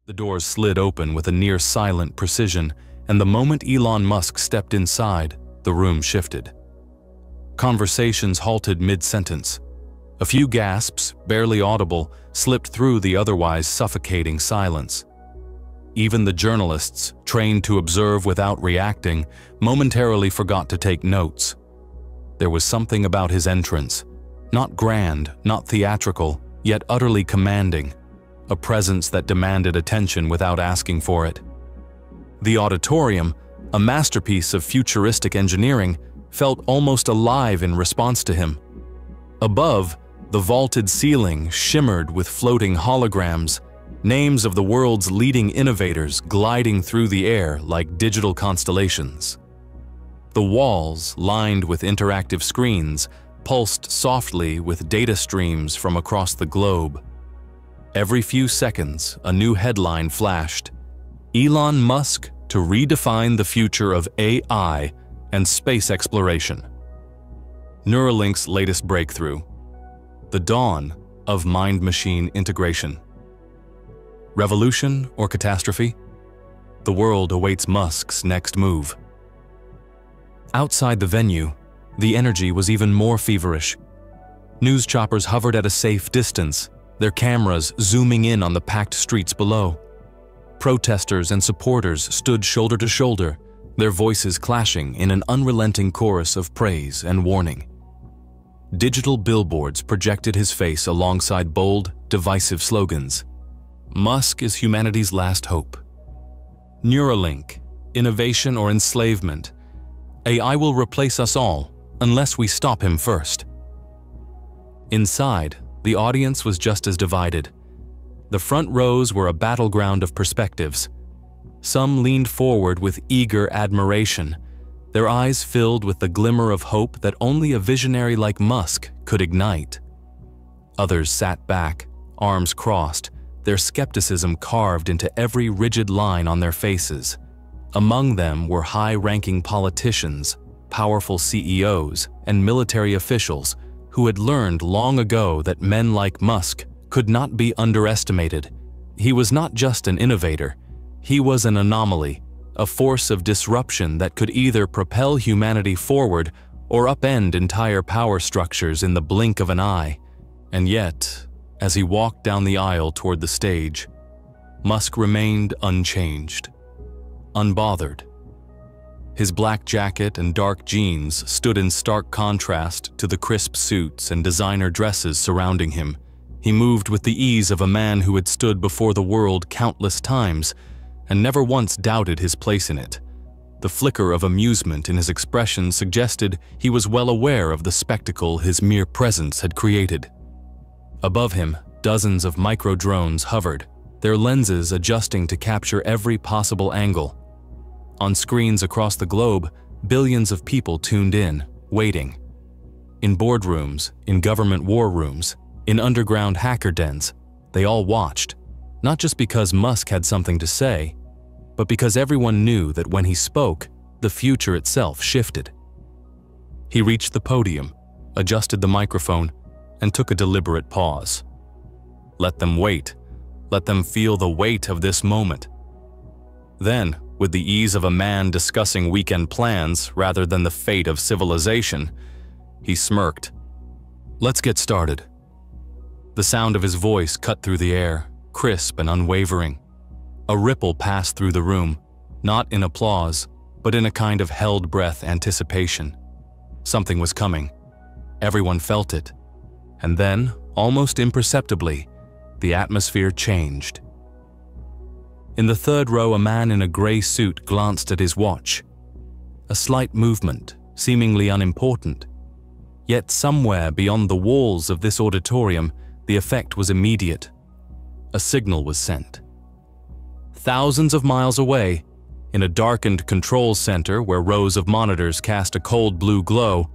The doors slid open with a near-silent precision, and the moment Elon Musk stepped inside, the room shifted. Conversations halted mid-sentence. A few gasps, barely audible, slipped through the otherwise suffocating silence. Even the journalists, trained to observe without reacting, momentarily forgot to take notes. There was something about his entrance, not grand, not theatrical, yet utterly commanding, a presence that demanded attention without asking for it. The auditorium, a masterpiece of futuristic engineering, felt almost alive in response to him. Above, the vaulted ceiling shimmered with floating holograms, names of the world's leading innovators gliding through the air like digital constellations. The walls, lined with interactive screens, pulsed softly with data streams from across the globe. Every few seconds, a new headline flashed: Elon Musk to redefine the future of AI and space exploration. Neuralink's latest breakthrough: the dawn of mind-machine integration. Revolution or catastrophe? The world awaits Musk's next move. Outside the venue, the energy was even more feverish. News choppers hovered at a safe distance, their cameras zooming in on the packed streets below. Protesters and supporters stood shoulder to shoulder, their voices clashing in an unrelenting chorus of praise and warning. Digital billboards projected his face alongside bold, divisive slogans. Musk is humanity's last hope. Neuralink, innovation or enslavement. AI will replace us all, unless we stop him first. Inside, the audience was just as divided. The front rows were a battleground of perspectives. Some leaned forward with eager admiration, their eyes filled with the glimmer of hope that only a visionary like Musk could ignite. Others sat back, arms crossed, their skepticism carved into every rigid line on their faces. Among them were high-ranking politicians, powerful CEOs, and military officials who had learned long ago that men like Musk could not be underestimated. He was not just an innovator, he was an anomaly, a force of disruption that could either propel humanity forward or upend entire power structures in the blink of an eye. And yet, as he walked down the aisle toward the stage, Musk remained unchanged, unbothered. His black jacket and dark jeans stood in stark contrast to the crisp suits and designer dresses surrounding him. He moved with the ease of a man who had stood before the world countless times and never once doubted his place in it. The flicker of amusement in his expression suggested he was well aware of the spectacle his mere presence had created. Above him, dozens of micro-drones hovered, their lenses adjusting to capture every possible angle. On screens across the globe, billions of people tuned in, waiting. In boardrooms, in government war rooms, in underground hacker dens, they all watched, not just because Musk had something to say, but because everyone knew that when he spoke, the future itself shifted. He reached the podium, adjusted the microphone, and took a deliberate pause. Let them wait. Let them feel the weight of this moment. Then, with the ease of a man discussing weekend plans rather than the fate of civilization, he smirked. Let's get started. The sound of his voice cut through the air, crisp and unwavering. A ripple passed through the room, not in applause, but in a kind of held breath anticipation. Something was coming. Everyone felt it. And then, almost imperceptibly, the atmosphere changed. In the third row, a man in a gray suit glanced at his watch. A slight movement, seemingly unimportant. Yet somewhere beyond the walls of this auditorium, the effect was immediate. A signal was sent. Thousands of miles away, in a darkened control center where rows of monitors cast a cold blue glow,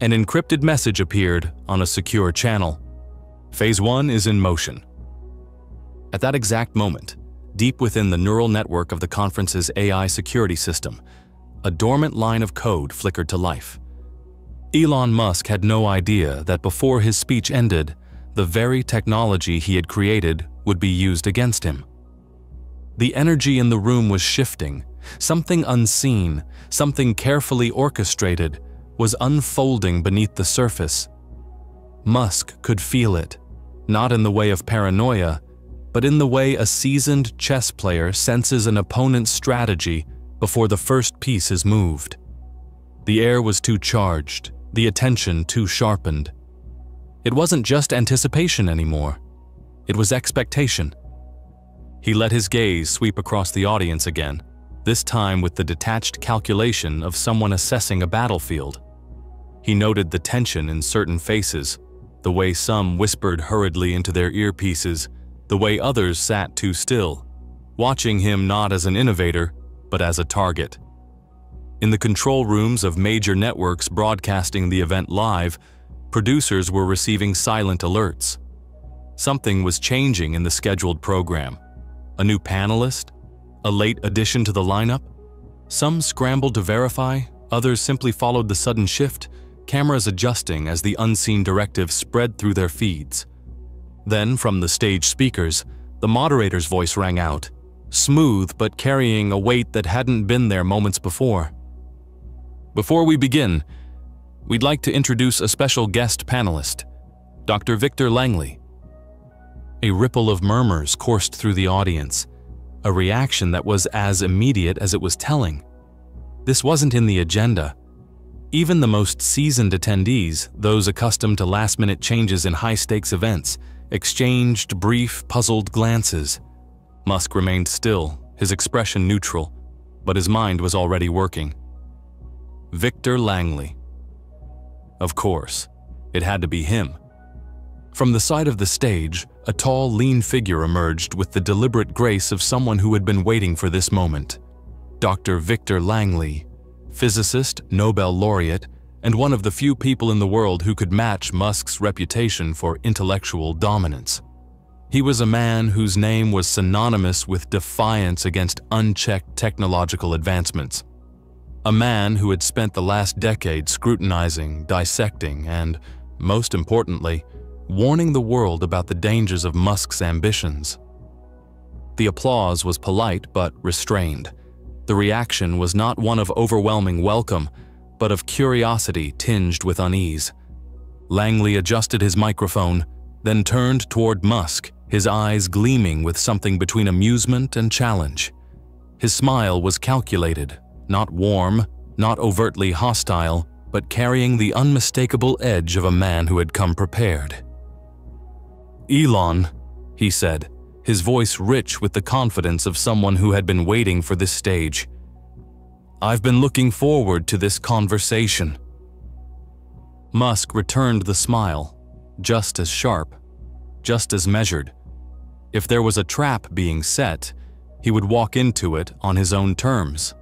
an encrypted message appeared on a secure channel. Phase 1 is in motion. At that exact moment, deep within the neural network of the conference's AI security system, a dormant line of code flickered to life. Elon Musk had no idea that before his speech ended, the very technology he had created would be used against him. The energy in the room was shifting. Something unseen, something carefully orchestrated, was unfolding beneath the surface. Musk could feel it, not in the way of paranoia, but in the way a seasoned chess player senses an opponent's strategy before the first piece is moved. The air was too charged, the attention too sharpened. It wasn't just anticipation anymore. It was expectation. He let his gaze sweep across the audience again, this time with the detached calculation of someone assessing a battlefield. He noted the tension in certain faces, the way some whispered hurriedly into their earpieces, the way others sat too still, watching him not as an innovator, but as a target. In the control rooms of major networks broadcasting the event live, producers were receiving silent alerts. Something was changing in the scheduled program. A new panelist? A late addition to the lineup? Some scrambled to verify, others simply followed the sudden shift, cameras adjusting as the unseen directive spread through their feeds. Then, from the stage speakers, the moderator's voice rang out, smooth but carrying a weight that hadn't been there moments before. Before we begin, we'd like to introduce a special guest panelist, Dr. Victor Langley. A ripple of murmurs coursed through the audience, a reaction that was as immediate as it was telling. This wasn't in the agenda. Even the most seasoned attendees, those accustomed to last-minute changes in high-stakes events, exchanged brief, puzzled glances. Musk remained still, his expression neutral, but his mind was already working. Victor Langley. Of course, it had to be him. From the side of the stage, a tall, lean figure emerged with the deliberate grace of someone who had been waiting for this moment. Dr. Victor Langley, physicist, Nobel laureate, and one of the few people in the world who could match Musk's reputation for intellectual dominance. He was a man whose name was synonymous with defiance against unchecked technological advancements. A man who had spent the last decade scrutinizing, dissecting, and, most importantly, warning the world about the dangers of Musk's ambitions. The applause was polite but restrained. The reaction was not one of overwhelming welcome, but of curiosity tinged with unease. Langley adjusted his microphone, then turned toward Musk, his eyes gleaming with something between amusement and challenge. His smile was calculated, not warm, not overtly hostile, but carrying the unmistakable edge of a man who had come prepared. "Elon," he said, his voice rich with the confidence of someone who had been waiting for this stage. "I've been looking forward to this conversation." Musk returned the smile, just as sharp, just as measured. If there was a trap being set, he would walk into it on his own terms.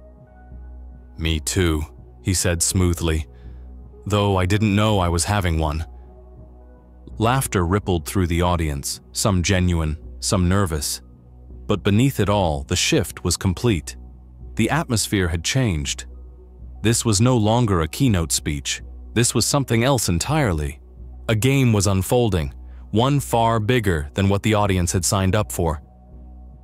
"Me too," he said smoothly, "though I didn't know I was having one." Laughter rippled through the audience, some genuine, some nervous. But beneath it all, the shift was complete. The atmosphere had changed. This was no longer a keynote speech. This was something else entirely. A game was unfolding, one far bigger than what the audience had signed up for.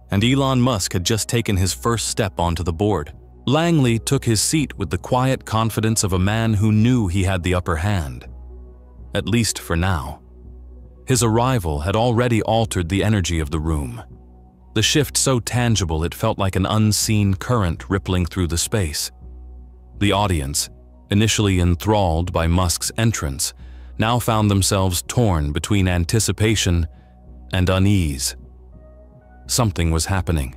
And Elon Musk had just taken his first step onto the board. Langley took his seat with the quiet confidence of a man who knew he had the upper hand. At least for now. His arrival had already altered the energy of the room. The shift so tangible it felt like an unseen current rippling through the space. The audience, initially enthralled by Musk's entrance, now found themselves torn between anticipation and unease. Something was happening,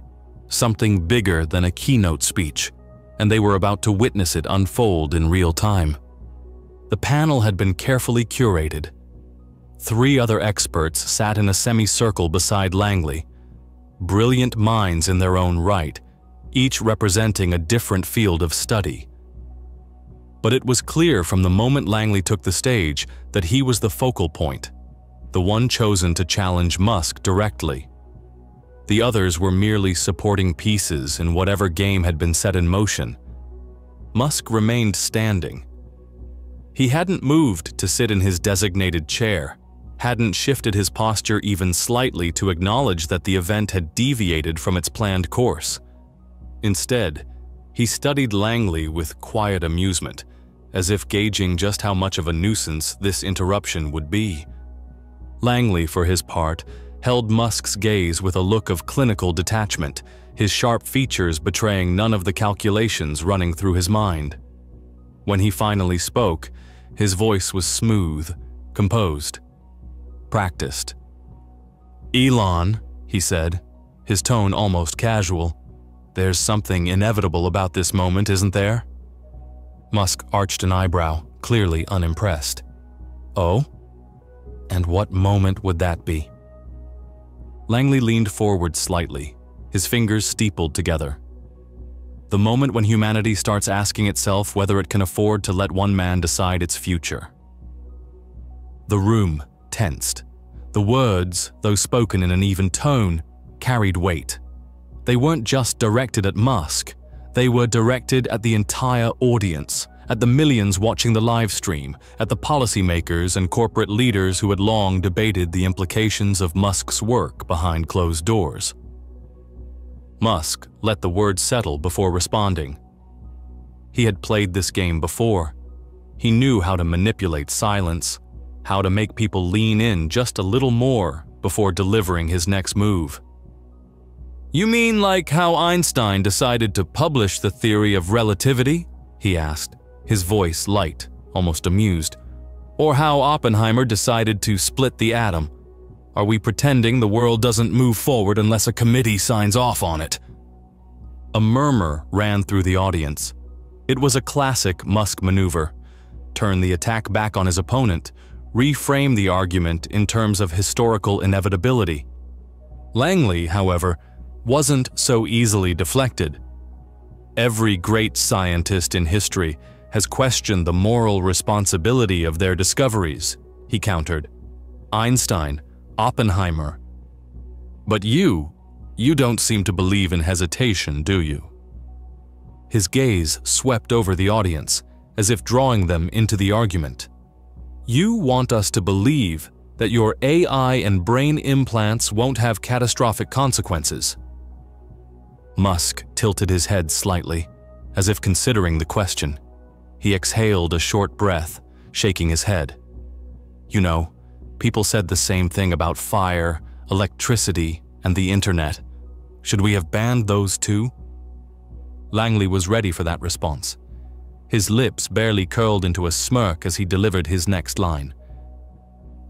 something bigger than a keynote speech, and they were about to witness it unfold in real time. The panel had been carefully curated. 3 other experts sat in a semicircle beside Langley, brilliant minds in their own right, each representing a different field of study. But it was clear from the moment Langley took the stage that he was the focal point, the one chosen to challenge Musk directly. The others were merely supporting pieces in whatever game had been set in motion. Musk remained standing. He hadn't moved to sit in his designated chair, hadn't shifted his posture even slightly to acknowledge that the event had deviated from its planned course. Instead, he studied Langley with quiet amusement, as if gauging just how much of a nuisance this interruption would be. Langley, for his part, held Musk's gaze with a look of clinical detachment, his sharp features betraying none of the calculations running through his mind. When he finally spoke, his voice was smooth, composed, practiced. "Elon," he said, his tone almost casual, "there's something inevitable about this moment, isn't there?" Musk arched an eyebrow, clearly unimpressed. "Oh? And what moment would that be?" Langley leaned forward slightly, his fingers steepled together. "The moment when humanity starts asking itself whether it can afford to let one man decide its future." The room tensed. The words, though spoken in an even tone, carried weight. They weren't just directed at Musk. They were directed at the entire audience, at the millions watching the live stream, at the policymakers and corporate leaders who had long debated the implications of Musk's work behind closed doors. Musk let the words settle before responding. He had played this game before. He knew how to manipulate silence, how to make people lean in just a little more before delivering his next move. "You mean like how Einstein decided to publish the theory of relativity?" he asked, his voice light, almost amused. "Or how Oppenheimer decided to split the atom? Are we pretending the world doesn't move forward unless a committee signs off on it?" A murmur ran through the audience. It was a classic Musk maneuver. Turn the attack back on his opponent, reframe the argument in terms of historical inevitability. Langley, however, wasn't so easily deflected. Every great scientist in history has questioned the moral responsibility of their discoveries, he countered. Einstein, Oppenheimer. But you don't seem to believe in hesitation, do you? His gaze swept over the audience, as if drawing them into the argument. You want us to believe that your AI and brain implants won't have catastrophic consequences. Musk tilted his head slightly, as if considering the question. He exhaled a short breath, shaking his head. You know, people said the same thing about fire, electricity, and the internet. Should we have banned those too? Langley was ready for that response. His lips barely curled into a smirk as he delivered his next line.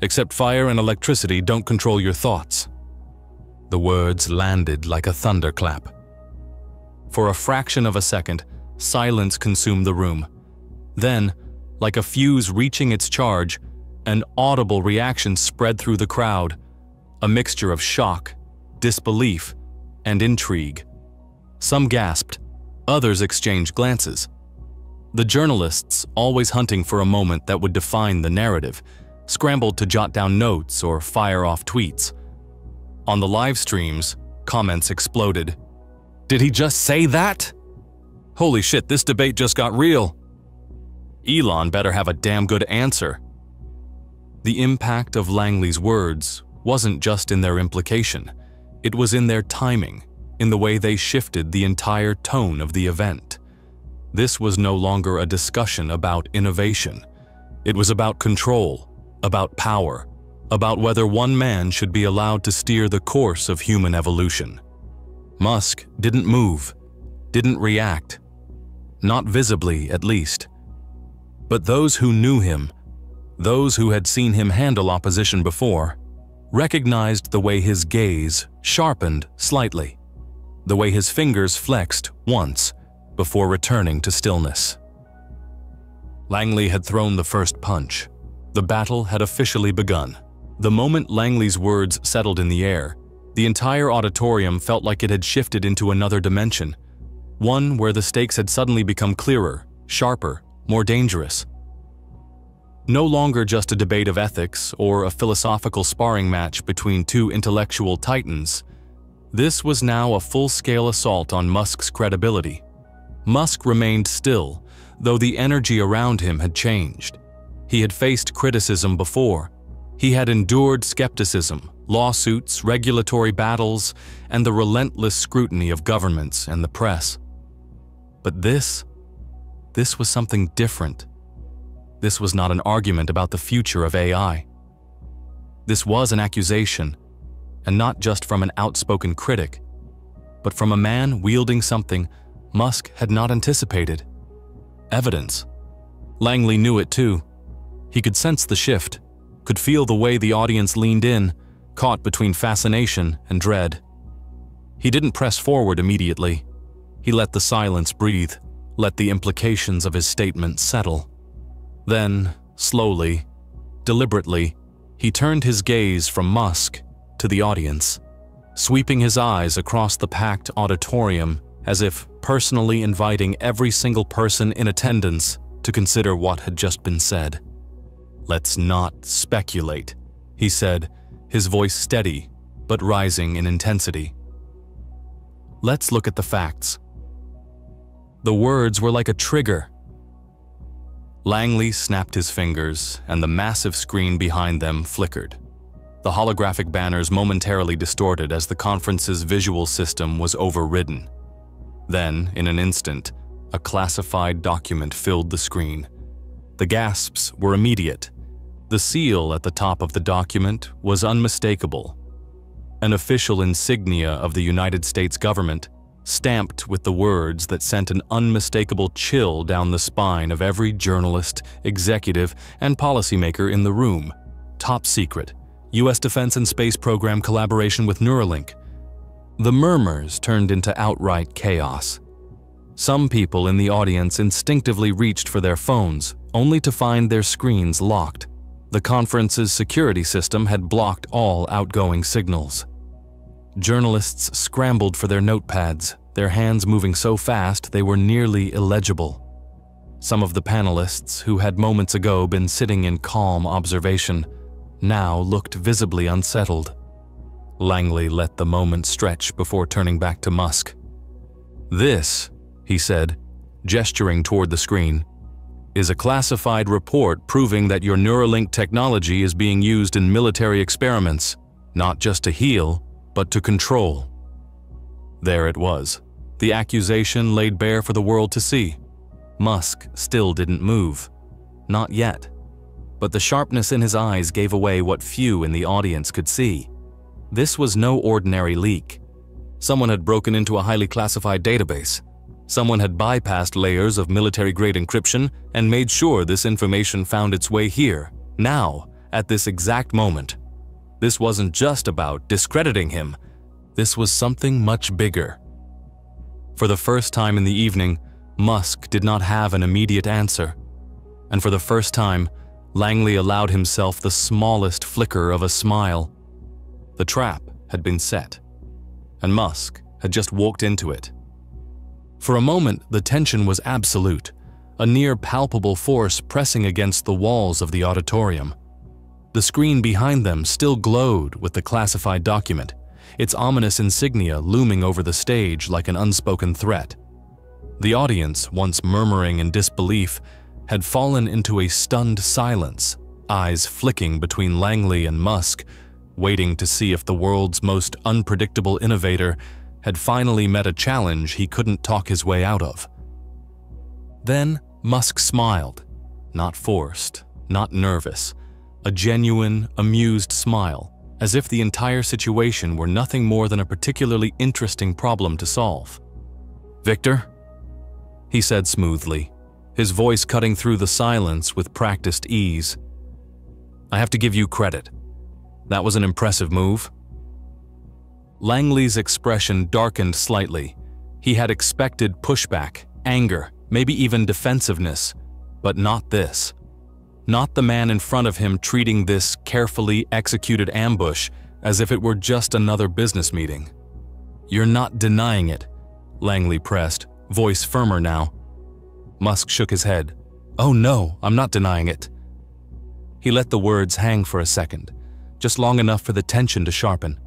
"Except fire and electricity don't control your thoughts." The words landed like a thunderclap. For a fraction of a second, silence consumed the room. Then, like a fuse reaching its charge, an audible reaction spread through the crowd, a mixture of shock, disbelief, and intrigue. Some gasped, others exchanged glances. The journalists, always hunting for a moment that would define the narrative, scrambled to jot down notes or fire off tweets. On the live streams, comments exploded. "Did he just say that? Holy shit, this debate just got real. Elon better have a damn good answer." The impact of Langley's words wasn't just in their implication. It was in their timing, in the way they shifted the entire tone of the event. This was no longer a discussion about innovation. It was about control, about power, about whether one man should be allowed to steer the course of human evolution. Musk didn't move, didn't react. Not visibly, at least. But those who knew him, those who had seen him handle opposition before, recognized the way his gaze sharpened slightly, the way his fingers flexed once before returning to stillness. Langley had thrown the first punch. The battle had officially begun. The moment Langley's words settled in the air, the entire auditorium felt like it had shifted into another dimension, one where the stakes had suddenly become clearer, sharper, more dangerous. No longer just a debate of ethics or a philosophical sparring match between two intellectual titans. This was now a full-scale assault on Musk's credibility. Musk remained still, though the energy around him had changed. He had faced criticism before, He had endured skepticism, lawsuits, regulatory battles, and the relentless scrutiny of governments and the press. But this was something different. This was not an argument about the future of AI. This was an accusation, and not just from an outspoken critic, but from a man wielding something Musk had not anticipated: evidence. Langley knew it too. He could sense the shift, could feel the way the audience leaned in, caught between fascination and dread. He didn't press forward immediately. He let the silence breathe, let the implications of his statement settle. Then, slowly, deliberately, he turned his gaze from Musk to the audience, sweeping his eyes across the packed auditorium as if personally inviting every single person in attendance to consider what had just been said. "Let's not speculate," he said, his voice steady but rising in intensity. "Let's look at the facts." The words were like a trigger. Langley snapped his fingers, and the massive screen behind them flickered. The holographic banners momentarily distorted as the conference's visual system was overridden. Then, in an instant, a classified document filled the screen. The gasps were immediate. The seal at the top of the document was unmistakable. An official insignia of the United States government, stamped with the words that sent an unmistakable chill down the spine of every journalist, executive, and policymaker in the room. Top secret, U.S. Defense and Space Program collaboration with Neuralink. The murmurs turned into outright chaos. Some people in the audience instinctively reached for their phones, only to find their screens locked. The conference's security system had blocked all outgoing signals. Journalists scrambled for their notepads, their hands moving so fast they were nearly illegible. Some of the panelists, who had moments ago been sitting in calm observation, now looked visibly unsettled. Langley let the moment stretch before turning back to Musk. "This," he said, gesturing toward the screen, "is a classified report proving that your Neuralink technology is being used in military experiments, not just to heal, but to control." There it was, the accusation laid bare for the world to see. Musk still didn't move. Not yet. But the sharpness in his eyes gave away what few in the audience could see. This was no ordinary leak. Someone had broken into a highly classified database. Someone had bypassed layers of military-grade encryption and made sure this information found its way here, now, at this exact moment. This wasn't just about discrediting him. This was something much bigger. For the first time in the evening, Musk did not have an immediate answer. And for the first time, Langley allowed himself the smallest flicker of a smile. The trap had been set, and Musk had just walked into it. For a moment, the tension was absolute, a near palpable force pressing against the walls of the auditorium. The screen behind them still glowed with the classified document, its ominous insignia looming over the stage like an unspoken threat. The audience, once murmuring in disbelief, had fallen into a stunned silence, eyes flicking between Langley and Musk, waiting to see if the world's most unpredictable innovator had finally met a challenge he couldn't talk his way out of. Then Musk smiled, not forced, not nervous, a genuine, amused smile, as if the entire situation were nothing more than a particularly interesting problem to solve. "Victor?" he said smoothly, his voice cutting through the silence with practiced ease. "I have to give you credit. That was an impressive move." Langley's expression darkened slightly. He had expected pushback, anger, maybe even defensiveness, but not this. Not the man in front of him treating this carefully executed ambush as if it were just another business meeting. "You're not denying it," Langley pressed, voice firmer now. Musk shook his head. "Oh no, I'm not denying it." He let the words hang for a second, just long enough for the tension to sharpen.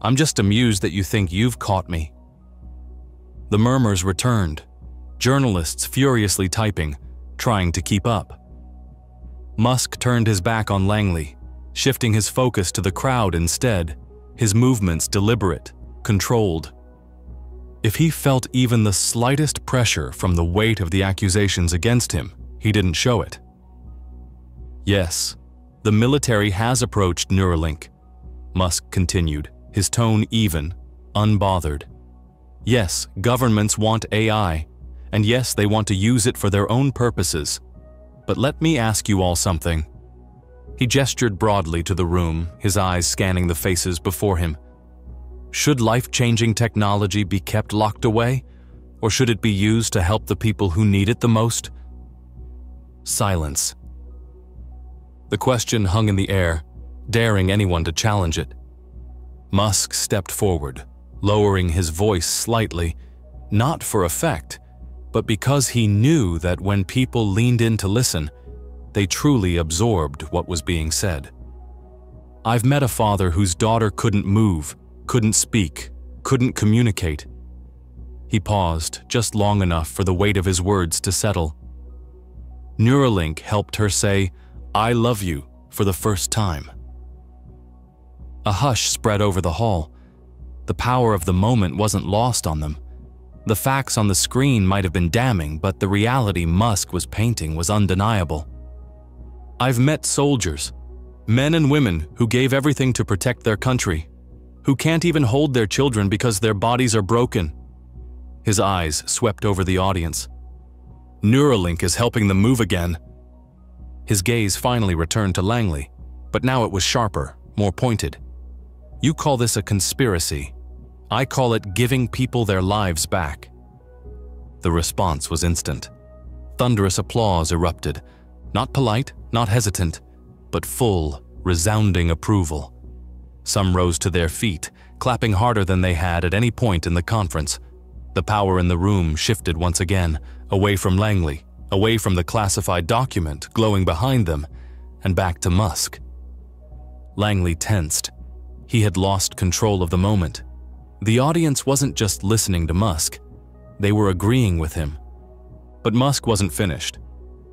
"I'm just amused that you think you've caught me." The murmurs returned, journalists furiously typing, trying to keep up. Musk turned his back on Langley, shifting his focus to the crowd instead, his movements deliberate, controlled. If he felt even the slightest pressure from the weight of the accusations against him, he didn't show it. Yes, the military has approached Neuralink, Musk continued, his tone even, unbothered. Yes, governments want AI, and yes, they want to use it for their own purposes. But let me ask you all something. He gestured broadly to the room, his eyes scanning the faces before him. Should life-changing technology be kept locked away, or should it be used to help the people who need it the most? Silence. The question hung in the air, daring anyone to challenge it. Musk stepped forward, lowering his voice slightly, not for effect, but because he knew that when people leaned in to listen, they truly absorbed what was being said. I've met a father whose daughter couldn't move, couldn't speak, couldn't communicate. He paused just long enough for the weight of his words to settle. Neuralink helped her say, "I love you," for the first time. A hush spread over the hall. The power of the moment wasn't lost on them. The facts on the screen might have been damning, but the reality Musk was painting was undeniable. I've met soldiers, men and women who gave everything to protect their country, who can't even hold their children because their bodies are broken. His eyes swept over the audience. Neuralink is helping them move again. His gaze finally returned to Langley, but now it was sharper, more pointed. You call this a conspiracy. I call it giving people their lives back. The response was instant. Thunderous applause erupted, not polite, not hesitant, but full, resounding approval. Some rose to their feet, clapping harder than they had at any point in the conference. The power in the room shifted once again, away from Langley, away from the classified document glowing behind them, and back to Musk. Langley tensed. He had lost control of the moment. The audience wasn't just listening to Musk. They were agreeing with him. But Musk wasn't finished.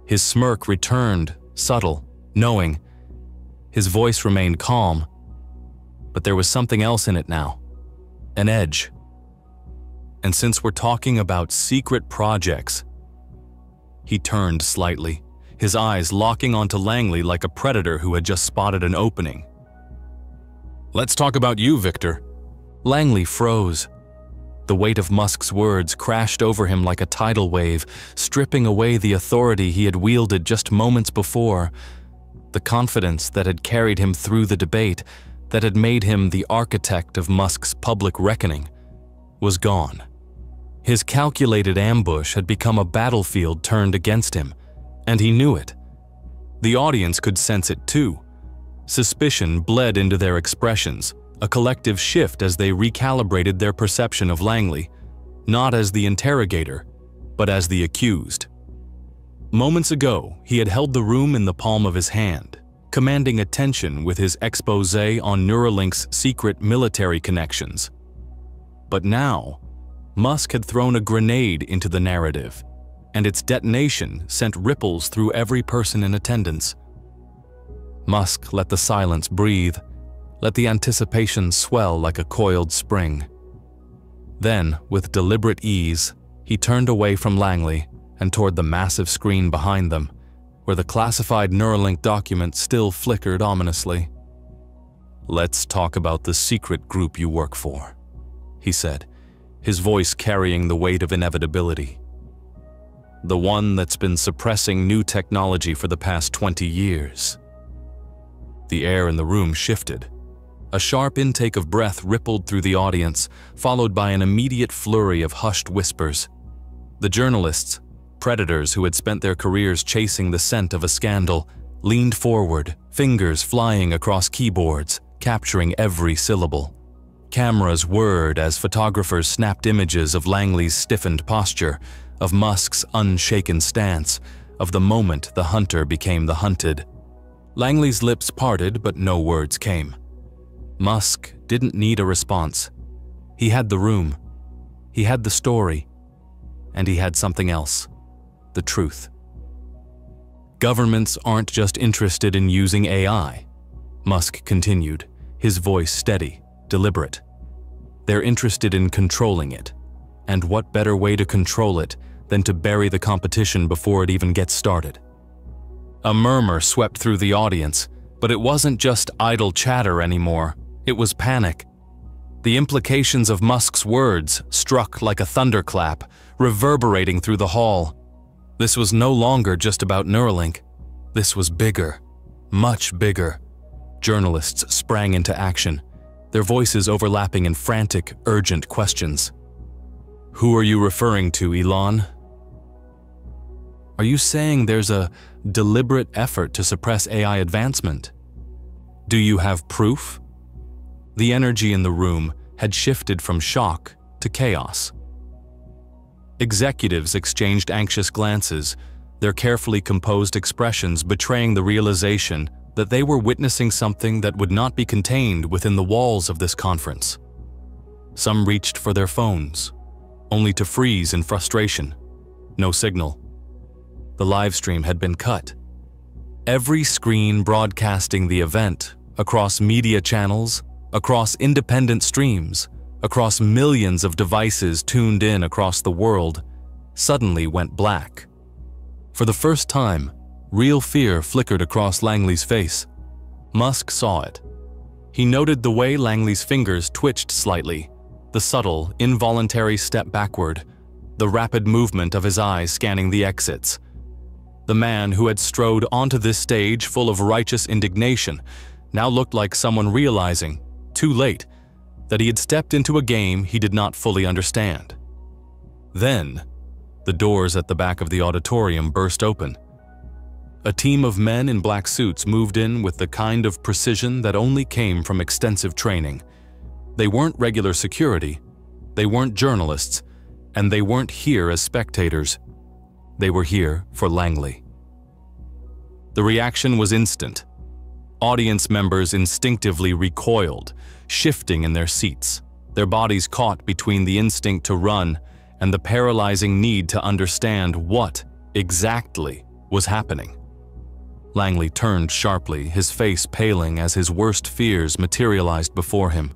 His smirk returned, subtle, knowing. His voice remained calm. But there was something else in it now. An edge. And since we're talking about secret projects... He turned slightly, his eyes locking onto Langley like a predator who had just spotted an opening. Let's talk about you, Victor. Langley froze. The weight of Musk's words crashed over him like a tidal wave, stripping away the authority he had wielded just moments before. The confidence that had carried him through the debate, that had made him the architect of Musk's public reckoning, was gone. His calculated ambush had become a battlefield turned against him, and he knew it. The audience could sense it too. Suspicion bled into their expressions, a collective shift as they recalibrated their perception of Langley, not as the interrogator, but as the accused. Moments ago, he had held the room in the palm of his hand, commanding attention with his exposé on Neuralink's secret military connections. But now, Musk had thrown a grenade into the narrative, and its detonation sent ripples through every person in attendance. Musk let the silence breathe, let the anticipation swell like a coiled spring. Then, with deliberate ease, he turned away from Langley and toward the massive screen behind them, where the classified Neuralink document still flickered ominously. "Let's talk about the secret group you work for," he said, his voice carrying the weight of inevitability. "The one that's been suppressing new technology for the past 20 years. The air in the room shifted. A sharp intake of breath rippled through the audience, followed by an immediate flurry of hushed whispers. The journalists, predators who had spent their careers chasing the scent of a scandal, leaned forward, fingers flying across keyboards, capturing every syllable. Cameras whirred as photographers snapped images of Langley's stiffened posture, of Musk's unshaken stance, of the moment the hunter became the hunted. Langley's lips parted, but no words came. Musk didn't need a response. He had the room. He had the story. And he had something else. The truth. Governments aren't just interested in using AI. Musk continued, his voice steady, deliberate. They're interested in controlling it. And what better way to control it than to bury the competition before it even gets started? A murmur swept through the audience, but it wasn't just idle chatter anymore. It was panic. The implications of Musk's words struck like a thunderclap, reverberating through the hall. This was no longer just about Neuralink. This was bigger, much bigger. Journalists sprang into action, their voices overlapping in frantic, urgent questions. Who are you referring to, Elon? Are you saying there's a deliberate effort to suppress AI advancement? Do you have proof? The energy in the room had shifted from shock to chaos. Executives exchanged anxious glances, their carefully composed expressions betraying the realization that they were witnessing something that would not be contained within the walls of this conference. Some reached for their phones, only to freeze in frustration. No signal. The live stream had been cut. Every screen broadcasting the event, across media channels, across independent streams, across millions of devices tuned in across the world, suddenly went black. For the first time, real fear flickered across Langley's face. Musk saw it. He noted the way Langley's fingers twitched slightly, the subtle, involuntary step backward, the rapid movement of his eyes scanning the exits. The man who had strode onto this stage full of righteous indignation now looked like someone realizing, too late, that he had stepped into a game he did not fully understand. Then, the doors at the back of the auditorium burst open. A team of men in black suits moved in with the kind of precision that only came from extensive training. They weren't regular security, they weren't journalists, and they weren't here as spectators. They were here for Langley. The reaction was instant. Audience members instinctively recoiled, shifting in their seats, their bodies caught between the instinct to run and the paralyzing need to understand what exactly was happening. Langley turned sharply, his face paling as his worst fears materialized before him.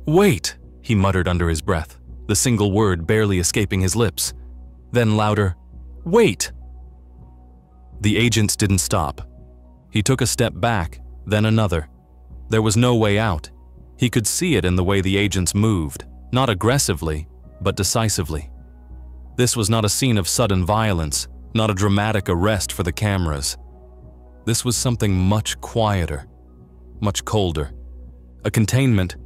"Wait," he muttered under his breath, the single word barely escaping his lips. Then louder, "Wait!" The agents didn't stop. He took a step back, then another. There was no way out. He could see it in the way the agents moved, not aggressively, but decisively. This was not a scene of sudden violence, not a dramatic arrest for the cameras. This was something much quieter, much colder. A containment.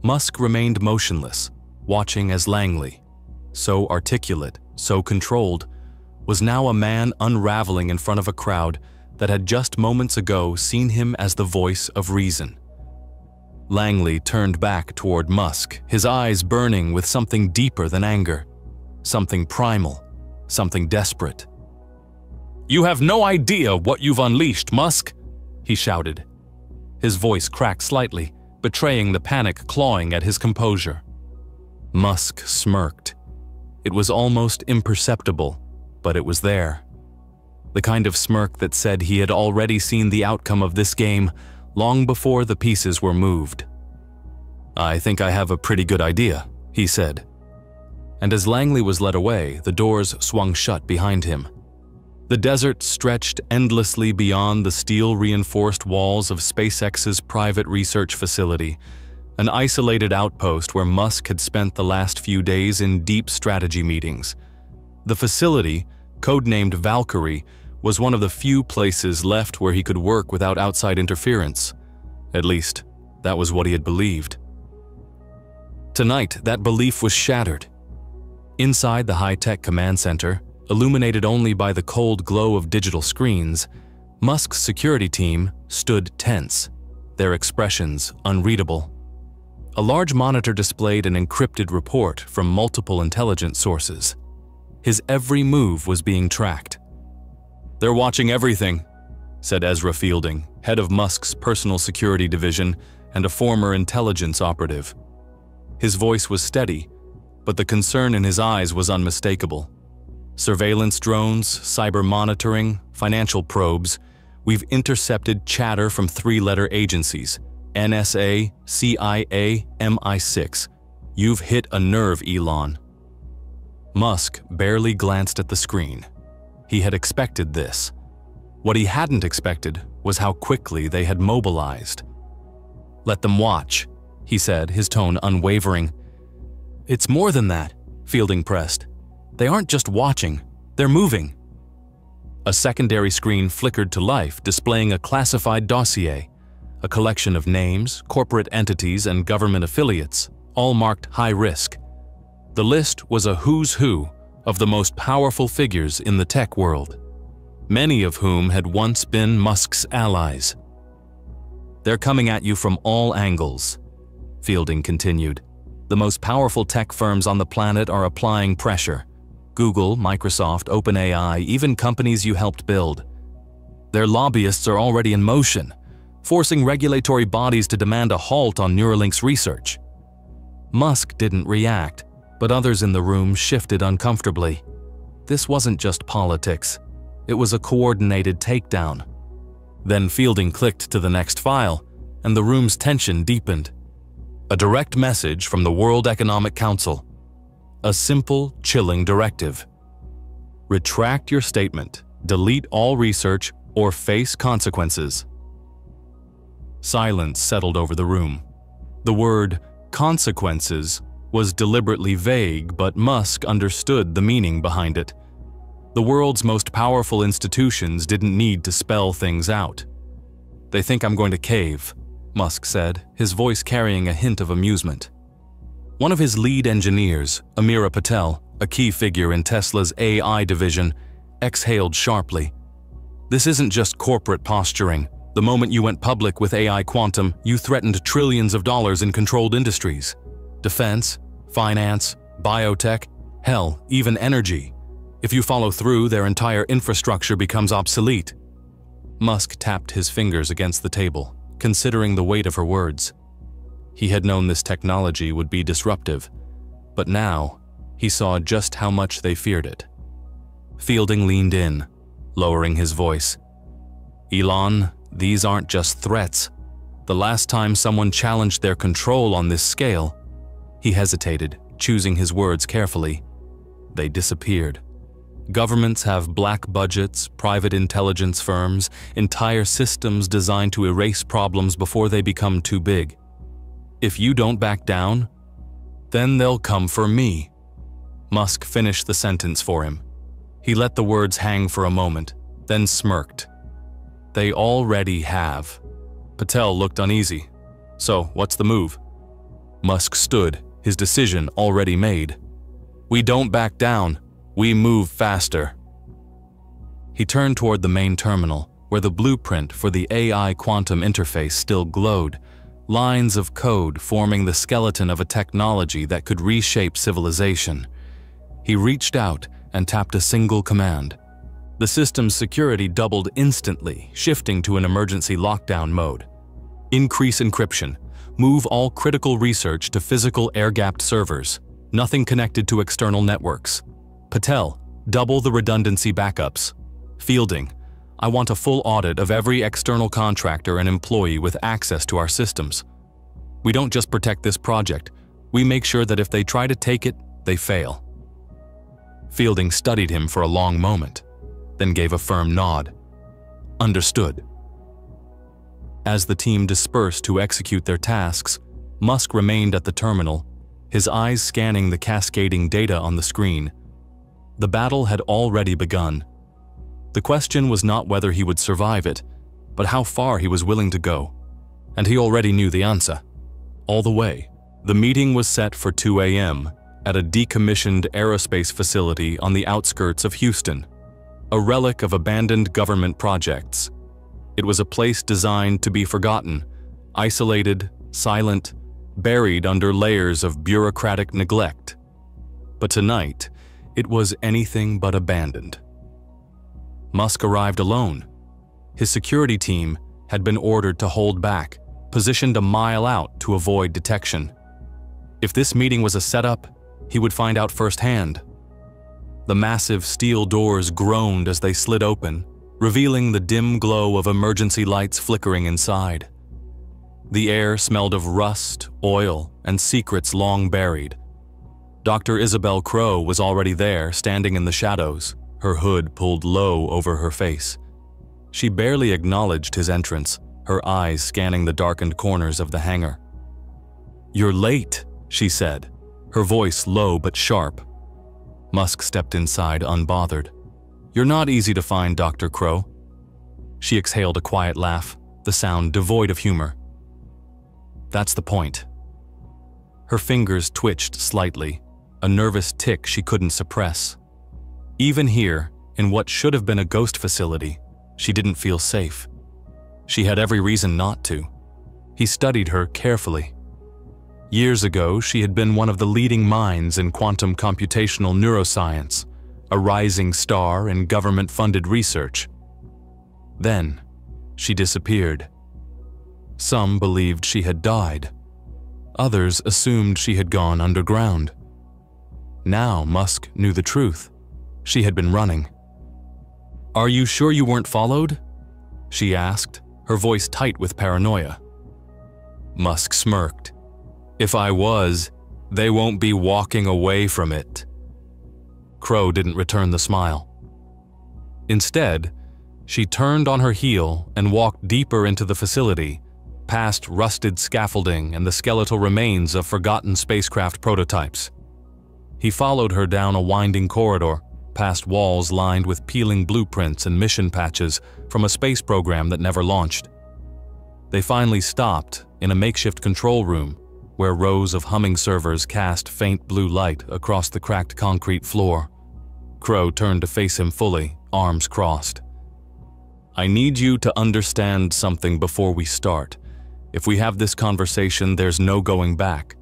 Musk remained motionless, watching as Langley, so articulate, so controlled, was now a man unraveling in front of a crowd that had just moments ago seen him as the voice of reason. Langley turned back toward Musk, his eyes burning with something deeper than anger, something primal, something desperate. "You have no idea what you've unleashed, Musk," he shouted. His voice cracked slightly, betraying the panic clawing at his composure. Musk smirked. It was almost imperceptible, but it was there. The kind of smirk that said he had already seen the outcome of this game long before the pieces were moved. "I think I have a pretty good idea," he said. And as Langley was led away, the doors swung shut behind him. The desert stretched endlessly beyond the steel-reinforced walls of SpaceX's private research facility, an isolated outpost where Musk had spent the last few days in deep strategy meetings. The facility, codenamed Valkyrie, was one of the few places left where he could work without outside interference. At least, that was what he had believed. Tonight, that belief was shattered. Inside the high-tech command center, illuminated only by the cold glow of digital screens, Musk's security team stood tense, their expressions unreadable. A large monitor displayed an encrypted report from multiple intelligence sources. His every move was being tracked. "They're watching everything," said Ezra Fielding, head of Musk's personal security division and a former intelligence operative. His voice was steady, but the concern in his eyes was unmistakable. Surveillance drones, cyber monitoring, financial probes, We've intercepted chatter from three-letter agencies, NSA, CIA, MI6. You've hit a nerve, Elon. Musk barely glanced at the screen. He had expected this. What he hadn't expected was how quickly they had mobilized. "Let them watch," he said, his tone unwavering. "It's more than that," Fielding pressed. "They aren't just watching, they're moving." A secondary screen flickered to life, displaying a classified dossier, a collection of names, corporate entities, and government affiliates, all marked high risk. The list was a who's who of the most powerful figures in the tech world, many of whom had once been Musk's allies. "They're coming at you from all angles," Fielding continued. "The most powerful tech firms on the planet are applying pressure. Google, Microsoft, OpenAI, even companies you helped build. Their lobbyists are already in motion, forcing regulatory bodies to demand a halt on Neuralink's research." Musk didn't react, but others in the room shifted uncomfortably. This wasn't just politics. It was a coordinated takedown. Then Fielding clicked to the next file, and the room's tension deepened. A direct message from the World Economic Council. A simple, chilling directive. Retract your statement, delete all research, or face consequences. Silence settled over the room. The word consequences was deliberately vague, but Musk understood the meaning behind it. The world's most powerful institutions didn't need to spell things out. "They think I'm going to cave," Musk said, his voice carrying a hint of amusement. One of his lead engineers, Amira Patel, a key figure in Tesla's AI division, exhaled sharply. "This isn't just corporate posturing. The moment you went public with AI Quantum, you threatened trillions of dollars in controlled industries. Defense, finance, biotech, hell, even energy. If you follow through, their entire infrastructure becomes obsolete." Musk tapped his fingers against the table, considering the weight of her words. He had known this technology would be disruptive, but now he saw just how much they feared it. Fielding leaned in, lowering his voice. "Elon, these aren't just threats. The last time someone challenged their control on this scale," he hesitated, choosing his words carefully, "they disappeared. Governments have black budgets, private intelligence firms, entire systems designed to erase problems before they become too big. If you don't back down, then they'll come for me." Musk finished the sentence for him. He let the words hang for a moment, then smirked. "They already have." Patel looked uneasy. "So, what's the move?" Musk stood, his decision already made. "We don't back down. We move faster." He turned toward the main terminal, where the blueprint for the AI quantum interface still glowed, lines of code forming the skeleton of a technology that could reshape civilization. He reached out and tapped a single command. The system's security doubled instantly, shifting to an emergency lockdown mode. "Increase encryption. Move all critical research to physical air-gapped servers. Nothing connected to external networks. Patel, double the redundancy backups. Fielding, I want a full audit of every external contractor and employee with access to our systems. We don't just protect this project, we make sure that if they try to take it, they fail." Fielding studied him for a long moment, then gave a firm nod. "Understood." As the team dispersed to execute their tasks, Musk remained at the terminal, his eyes scanning the cascading data on the screen. The battle had already begun. The question was not whether he would survive it, but how far he was willing to go. And he already knew the answer. All the way. The meeting was set for 2 a.m. at a decommissioned aerospace facility on the outskirts of Houston, a relic of abandoned government projects. It was a place designed to be forgotten, isolated, silent, buried under layers of bureaucratic neglect. But tonight, it was anything but abandoned. Musk arrived alone. His security team had been ordered to hold back, positioned a mile out to avoid detection. If this meeting was a setup, he would find out firsthand. The massive steel doors groaned as they slid open, revealing the dim glow of emergency lights flickering inside. The air smelled of rust, oil, and secrets long buried. Dr. Isabel Crowe was already there, standing in the shadows, her hood pulled low over her face. She barely acknowledged his entrance, her eyes scanning the darkened corners of the hangar. "You're late," she said, her voice low but sharp. Musk stepped inside unbothered. "You're not easy to find, Dr. Crowe." She exhaled a quiet laugh, the sound devoid of humor. "That's the point." Her fingers twitched slightly, a nervous tick she couldn't suppress. Even here, in what should have been a ghost facility, she didn't feel safe. She had every reason not to. He studied her carefully. Years ago, she had been one of the leading minds in quantum computational neuroscience, a rising star in government-funded research. Then, she disappeared. Some believed she had died. Others assumed she had gone underground. Now Musk knew the truth. She had been running. "Are you sure you weren't followed?" she asked, her voice tight with paranoia. Musk smirked. "If I was, they won't be walking away from it." Crowe didn't return the smile. Instead, she turned on her heel and walked deeper into the facility, past rusted scaffolding and the skeletal remains of forgotten spacecraft prototypes. He followed her down a winding corridor, past walls lined with peeling blueprints and mission patches from a space program that never launched. They finally stopped in a makeshift control room, where rows of humming servers cast faint blue light across the cracked concrete floor. Crowe turned to face him fully, arms crossed. "I need you to understand something before we start. If we have this conversation, there's no going back.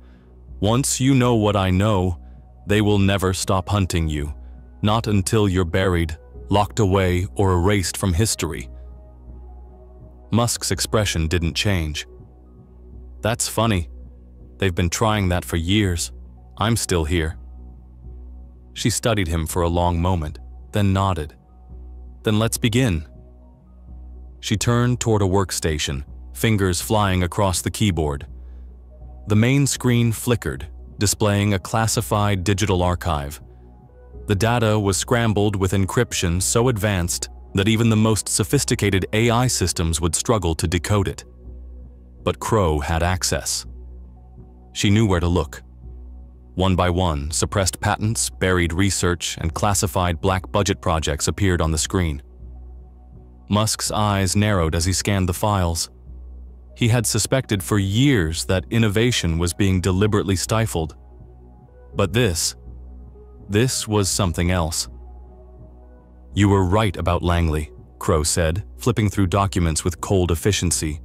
Once you know what I know, they will never stop hunting you. Not until you're buried, locked away, or erased from history." Musk's expression didn't change. "That's funny. They've been trying that for years. I'm still here." She studied him for a long moment, then nodded. "Then let's begin." She turned toward a workstation, fingers flying across the keyboard. The main screen flickered, displaying a classified digital archive. The data was scrambled with encryption so advanced that even the most sophisticated AI systems would struggle to decode it. But Crowe had access. She knew where to look. One by one, suppressed patents, buried research, and classified black budget projects appeared on the screen. Musk's eyes narrowed as he scanned the files. He had suspected for years that innovation was being deliberately stifled. But this was something else. "You were right about Langley," Crowe said, flipping through documents with cold efficiency.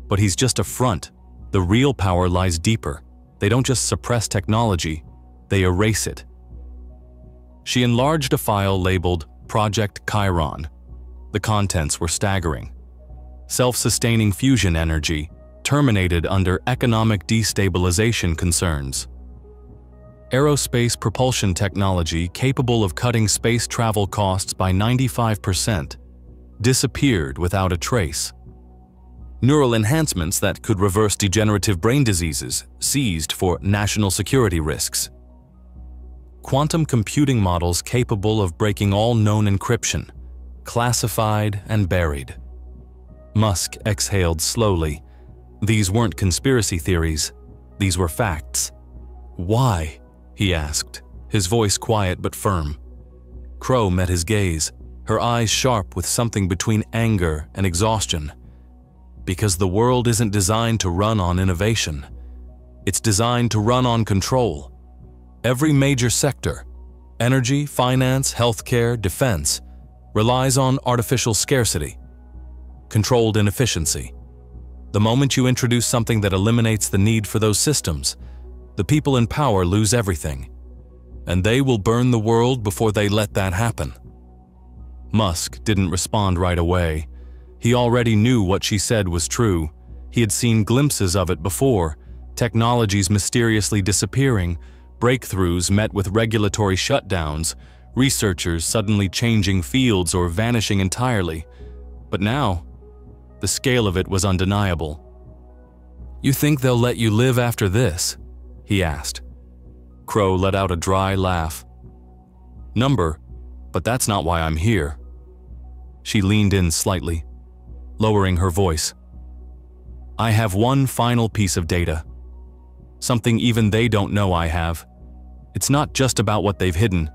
"But he's just a front. The real power lies deeper. They don't just suppress technology, they erase it." She enlarged a file labeled Project Chiron. The contents were staggering. Self-sustaining fusion energy, terminated under economic destabilization concerns. Aerospace propulsion technology capable of cutting space travel costs by 95%, disappeared without a trace. Neural enhancements that could reverse degenerative brain diseases, seized for national security risks. Quantum computing models capable of breaking all known encryption, classified and buried. Musk exhaled slowly. These weren't conspiracy theories, these were facts. "Why?" he asked, his voice quiet but firm. Crowe met his gaze, her eyes sharp with something between anger and exhaustion. "Because the world isn't designed to run on innovation. It's designed to run on control. Every major sector, energy, finance, healthcare, defense, relies on artificial scarcity, controlled inefficiency. The moment you introduce something that eliminates the need for those systems, the people in power lose everything. And they will burn the world before they let that happen." Musk didn't respond right away. He already knew what she said was true. He had seen glimpses of it before, technologies mysteriously disappearing, breakthroughs met with regulatory shutdowns, researchers suddenly changing fields or vanishing entirely. But now, the scale of it was undeniable. "You think they'll let you live after this?" he asked. Crow let out a dry laugh. "Number, but that's not why I'm here." She leaned in slightly, lowering her voice. "I have one final piece of data. Something even they don't know I have. It's not just about what they've hidden.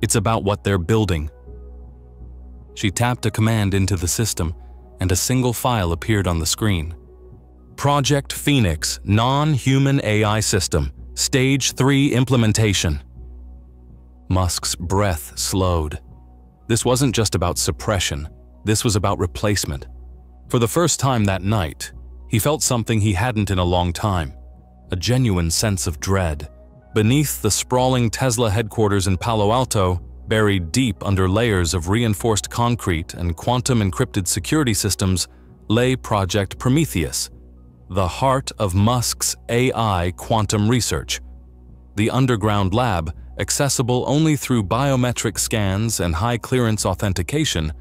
It's about what they're building." She tapped a command into the system, and a single file appeared on the screen. "Project Phoenix Non-Human AI System, Stage 3 Implementation." Musk's breath slowed. This wasn't just about suppression. This was about replacement. For the first time that night, he felt something he hadn't in a long time, a genuine sense of dread. Beneath the sprawling Tesla headquarters in Palo Alto, buried deep under layers of reinforced concrete and quantum-encrypted security systems, lay Project Prometheus, the heart of Musk's AI quantum research. The underground lab, accessible only through biometric scans and high-clearance authentication,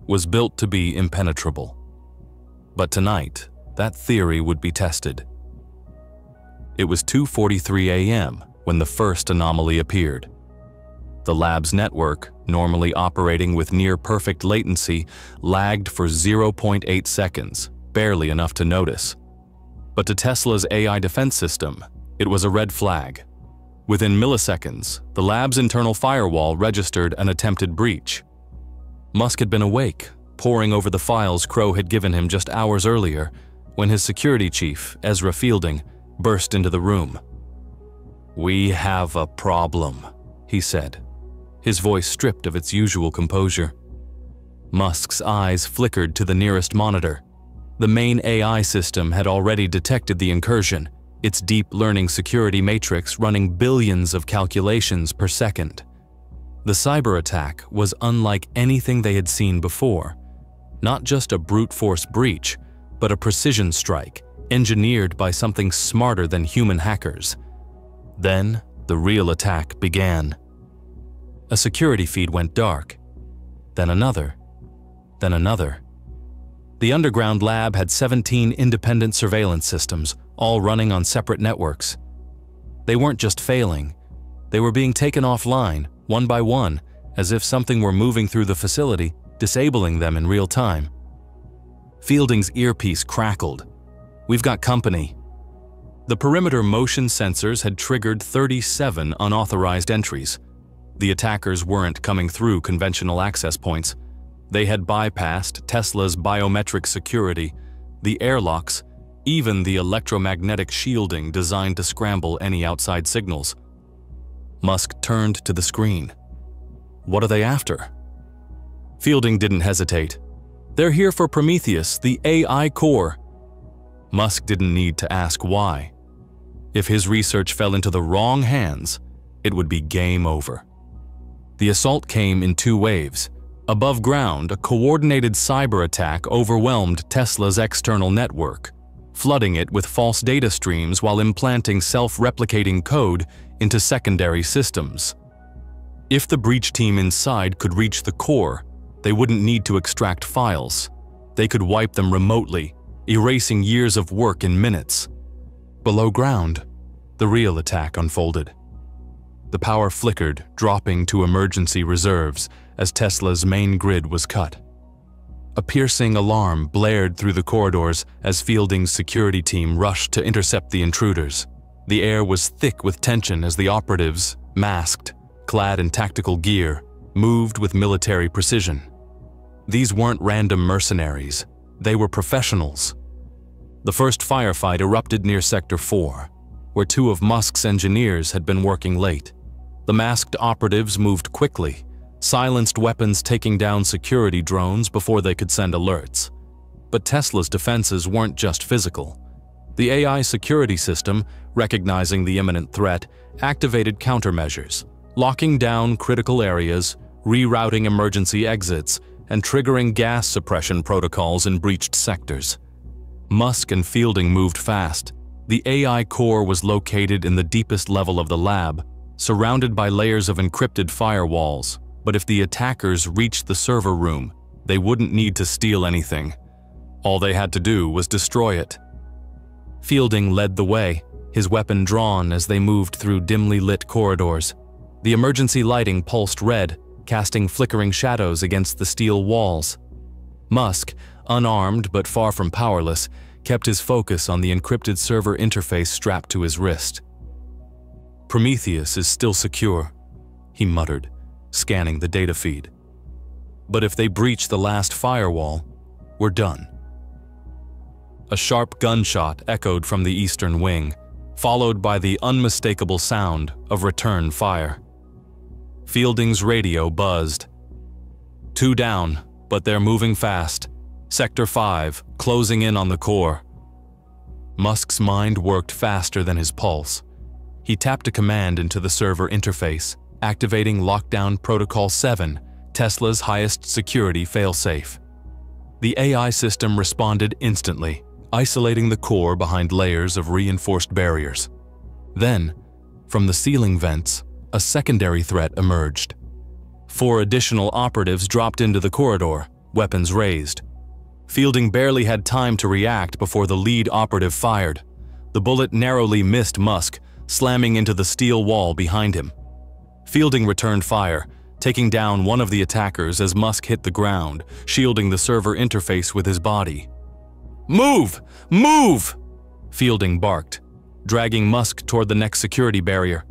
was built to be impenetrable. But tonight, that theory would be tested. It was 2:43 a.m. when the first anomaly appeared. The lab's network, normally operating with near-perfect latency, lagged for 0.8 seconds, barely enough to notice. But to Tesla's AI defense system, it was a red flag. Within milliseconds, the lab's internal firewall registered an attempted breach. Musk had been awake, poring over the files Crow had given him just hours earlier, when his security chief, Ezra Fielding, burst into the room. "We have a problem," he said, his voice stripped of its usual composure. Musk's eyes flickered to the nearest monitor. The main AI system had already detected the incursion, its deep learning security matrix running billions of calculations per second. The cyber attack was unlike anything they had seen before. Not just a brute force breach, but a precision strike, engineered by something smarter than human hackers. Then, the real attack began. A security feed went dark. Then another. Then another. The underground lab had 17 independent surveillance systems, all running on separate networks. They weren't just failing. They were being taken offline, one by one, as if something were moving through the facility, disabling them in real time. Fielding's earpiece crackled. "We've got company." The perimeter motion sensors had triggered 37 unauthorized entries. The attackers weren't coming through conventional access points. They had bypassed Tesla's biometric security, the airlocks, even the electromagnetic shielding designed to scramble any outside signals. Musk turned to the screen. "What are they after?" Fielding didn't hesitate. "They're here for Prometheus, the AI core." Musk didn't need to ask why. If his research fell into the wrong hands, it would be game over. The assault came in two waves. Above ground, a coordinated cyber attack overwhelmed Tesla's external network, flooding it with false data streams while implanting self-replicating code into secondary systems. If the breach team inside could reach the core, they wouldn't need to extract files. They could wipe them remotely, erasing years of work in minutes. Below ground, the real attack unfolded. The power flickered, dropping to emergency reserves as Tesla's main grid was cut. A piercing alarm blared through the corridors as Fielding's security team rushed to intercept the intruders. The air was thick with tension as the operatives, masked, clad in tactical gear, moved with military precision. These weren't random mercenaries. They were professionals. The first firefight erupted near Sector 4, where two of Musk's engineers had been working late. The masked operatives moved quickly, silenced weapons taking down security drones before they could send alerts. But Tesla's defenses weren't just physical. The AI security system, recognizing the imminent threat, activated countermeasures, locking down critical areas, rerouting emergency exits, and triggering gas suppression protocols in breached sectors. Musk and Fielding moved fast. The AI core was located in the deepest level of the lab, surrounded by layers of encrypted firewalls, but if the attackers reached the server room, they wouldn't need to steal anything. All they had to do was destroy it. Fielding led the way, his weapon drawn as they moved through dimly lit corridors. The emergency lighting pulsed red, casting flickering shadows against the steel walls. Musk, unarmed but far from powerless, kept his focus on the encrypted server interface strapped to his wrist. "Prometheus is still secure," he muttered, scanning the data feed. "But if they breach the last firewall, we're done." A sharp gunshot echoed from the eastern wing, followed by the unmistakable sound of return fire. Fielding's radio buzzed. "Two down, but they're moving fast. Sector 5, closing in on the core." Musk's mind worked faster than his pulse. He tapped a command into the server interface, activating Lockdown Protocol 7, Tesla's highest security failsafe. The AI system responded instantly, isolating the core behind layers of reinforced barriers. Then, from the ceiling vents, a secondary threat emerged. 4 additional operatives dropped into the corridor, weapons raised. Fielding barely had time to react before the lead operative fired. The bullet narrowly missed Musk, slamming into the steel wall behind him. Fielding returned fire, taking down one of the attackers as Musk hit the ground, shielding the server interface with his body. "Move! Move!" Fielding barked, dragging Musk toward the next security barrier.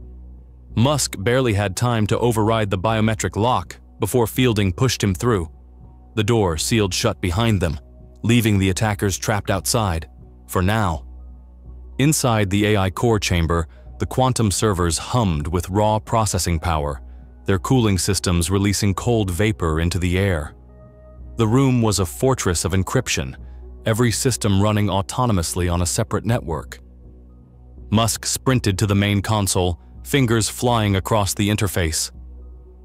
Musk barely had time to override the biometric lock before Fielding pushed him through. The door sealed shut behind them, leaving the attackers trapped outside, for now. Inside the AI core chamber, the quantum servers hummed with raw processing power, their cooling systems releasing cold vapor into the air. The room was a fortress of encryption, every system running autonomously on a separate network. Musk sprinted to the main console, fingers flying across the interface.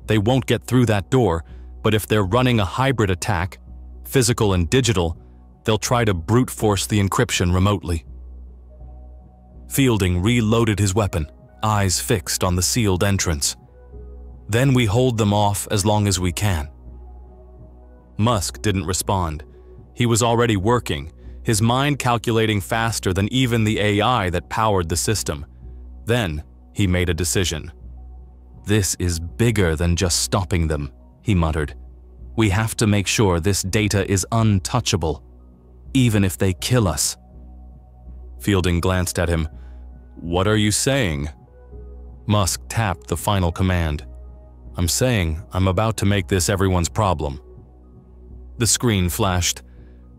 They won't get through that door, but if they're running a hybrid attack, physical and digital, they'll try to brute force the encryption remotely. Fielding reloaded his weapon, eyes fixed on the sealed entrance. "Then we hold them off as long as we can." Musk didn't respond. He was already working, his mind calculating faster than even the AI that powered the system. Then, he made a decision. "This is bigger than just stopping them," he muttered. "We have to make sure this data is untouchable, even if they kill us." Fielding glanced at him. "What are you saying?" Musk tapped the final command. "I'm saying I'm about to make this everyone's problem." The screen flashed.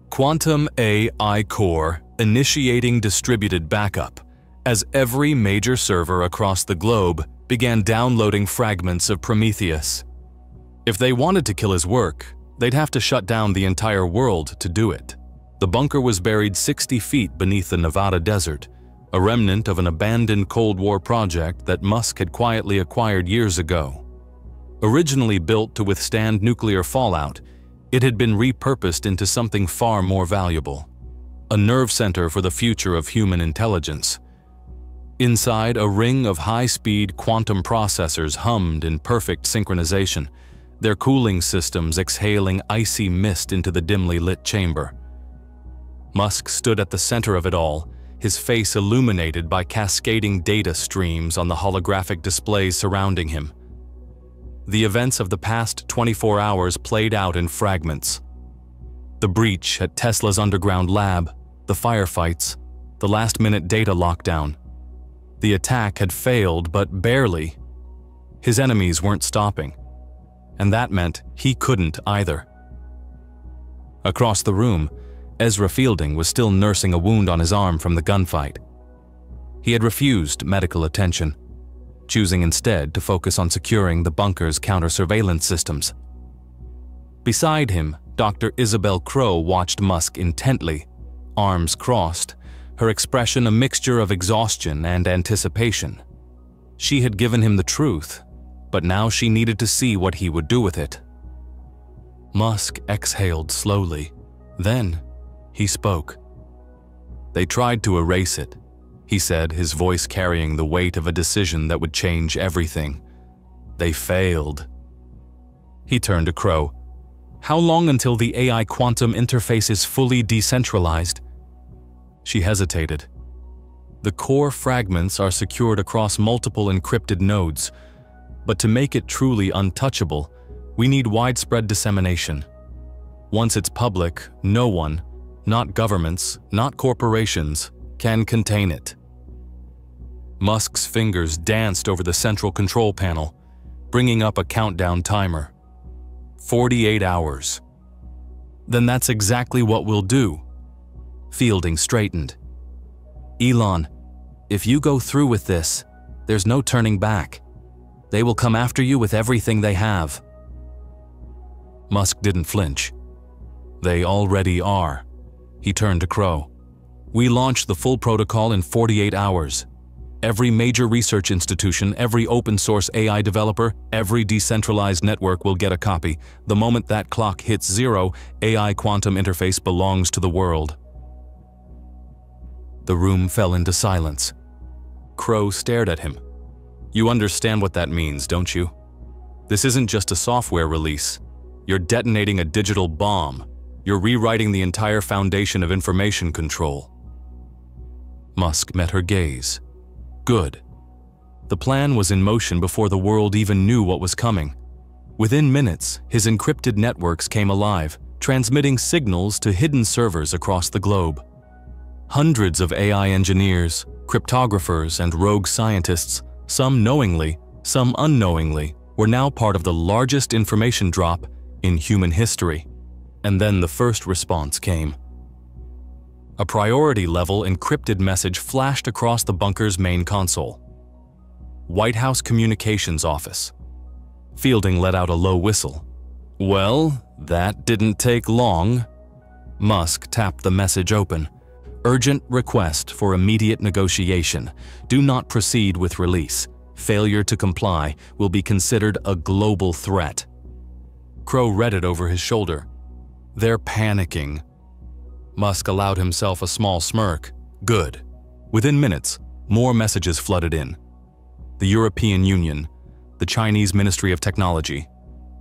"Quantum AI Core initiating distributed backup," as every major server across the globe began downloading fragments of Prometheus. If they wanted to kill his work, they'd have to shut down the entire world to do it. The bunker was buried 60 feet beneath the Nevada desert, a remnant of an abandoned Cold War project that Musk had quietly acquired years ago. Originally built to withstand nuclear fallout, it had been repurposed into something far more valuable: a nerve center for the future of human intelligence. Inside, a ring of high-speed quantum processors hummed in perfect synchronization, their cooling systems exhaling icy mist into the dimly lit chamber. Musk stood at the center of it all, his face illuminated by cascading data streams on the holographic displays surrounding him. The events of the past 24 hours played out in fragments. The breach at Tesla's underground lab, the firefights, the last-minute data lockdown. The attack had failed, but barely. His enemies weren't stopping, and that meant he couldn't either. Across the room, Ezra Fielding was still nursing a wound on his arm from the gunfight. He had refused medical attention, choosing instead to focus on securing the bunker's counter-surveillance systems. Beside him, Dr. Isabel Crow watched Musk intently, arms crossed, her expression a mixture of exhaustion and anticipation. She had given him the truth, but now she needed to see what he would do with it. Musk exhaled slowly. Then, he spoke. "They tried to erase it. he said, his voice carrying the weight of a decision that would change everything. They failed. He turned to Crow. How long until the AI quantum interface is fully decentralized? She hesitated. The core fragments are secured across multiple encrypted nodes, but to make it truly untouchable, we need widespread dissemination. Once it's public, no one, not governments, not corporations, can contain it. Musk's fingers danced over the central control panel, bringing up a countdown timer. 48 hours. Then that's exactly what we'll do. Fielding straightened. Elon, if you go through with this, there's no turning back. They will come after you with everything they have. Musk didn't flinch. They already are. He turned to Crow. We launched the full protocol in 48 hours. Every major research institution, every open-source AI developer, every decentralized network will get a copy. The moment that clock hits 0, AI quantum interface belongs to the world. The room fell into silence. Crow stared at him. You understand what that means, don't you? This isn't just a software release. You're detonating a digital bomb. You're rewriting the entire foundation of information control. Musk met her gaze. Good. The plan was in motion before the world even knew what was coming. Within minutes, his encrypted networks came alive, transmitting signals to hidden servers across the globe. Hundreds of AI engineers, cryptographers, and rogue scientists, some knowingly, some unknowingly, were now part of the largest information drop in human history. And then the first response came. A priority-level encrypted message flashed across the bunker's main console. White House Communications Office. Fielding let out a low whistle. Well, that didn't take long. Musk tapped the message open. Urgent request for immediate negotiation. Do not proceed with release. Failure to comply will be considered a global threat. Crow read it over his shoulder. They're panicking. Musk allowed himself a small smirk. Good. Within minutes, more messages flooded in. The European Union, the Chinese Ministry of Technology,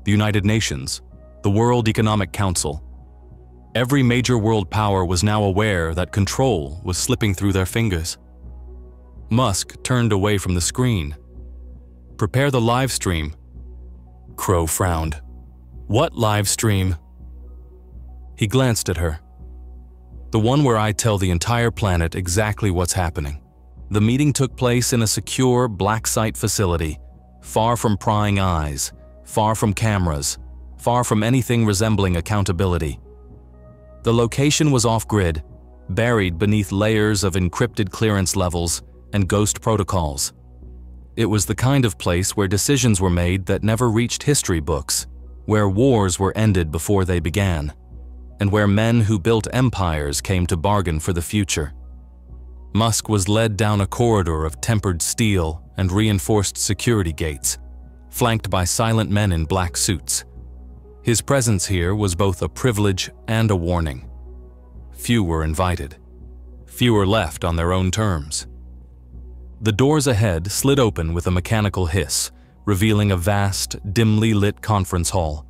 the United Nations, the World Economic Council. Every major world power was now aware that control was slipping through their fingers. Musk turned away from the screen. Prepare the live stream. Crow frowned. What live stream? He glanced at her. The one where I tell the entire planet exactly what's happening. The meeting took place in a secure black site facility, far from prying eyes, far from cameras, far from anything resembling accountability. The location was off-grid, buried beneath layers of encrypted clearance levels and ghost protocols. It was the kind of place where decisions were made that never reached history books, where wars were ended before they began, and where men who built empires came to bargain for the future. Musk was led down a corridor of tempered steel and reinforced security gates, flanked by silent men in black suits. His presence here was both a privilege and a warning. Few were invited. Fewer left on their own terms. The doors ahead slid open with a mechanical hiss, revealing a vast, dimly lit conference hall.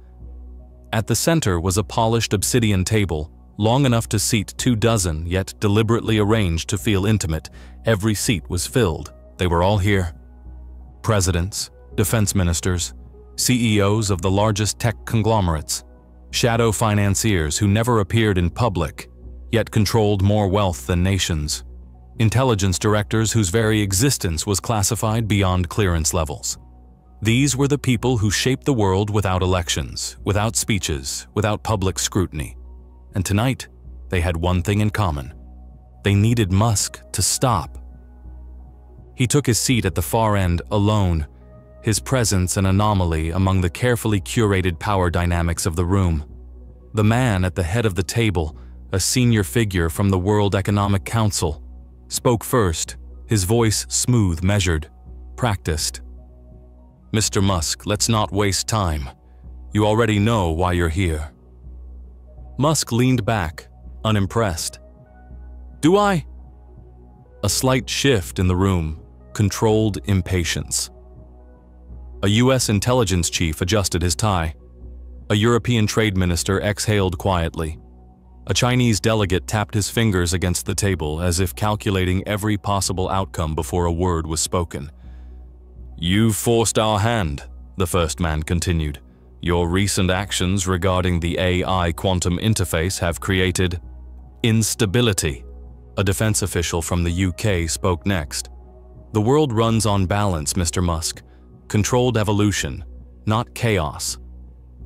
At the center was a polished obsidian table, long enough to seat 24, yet deliberately arranged to feel intimate. Every seat was filled. They were all here. Presidents, defense ministers, CEOs of the largest tech conglomerates, shadow financiers who never appeared in public, yet controlled more wealth than nations, intelligence directors whose very existence was classified beyond clearance levels. These were the people who shaped the world without elections, without speeches, without public scrutiny. And tonight, they had one thing in common. They needed Musk to stop. He took his seat at the far end alone, his presence an anomaly among the carefully curated power dynamics of the room. The man at the head of the table, a senior figure from the World Economic Council, spoke first, his voice smooth, measured, practiced. Mr. Musk, let's not waste time. You already know why you're here. Musk leaned back, unimpressed. Do I? A slight shift in the room, controlled impatience. A U.S. intelligence chief adjusted his tie. A European trade minister exhaled quietly. A Chinese delegate tapped his fingers against the table as if calculating every possible outcome before a word was spoken. "You've forced our hand," the first man continued. "Your recent actions regarding the AI quantum interface have created instability." A defense official from the UK spoke next. "The world runs on balance, Mr. Musk. Controlled evolution, not chaos.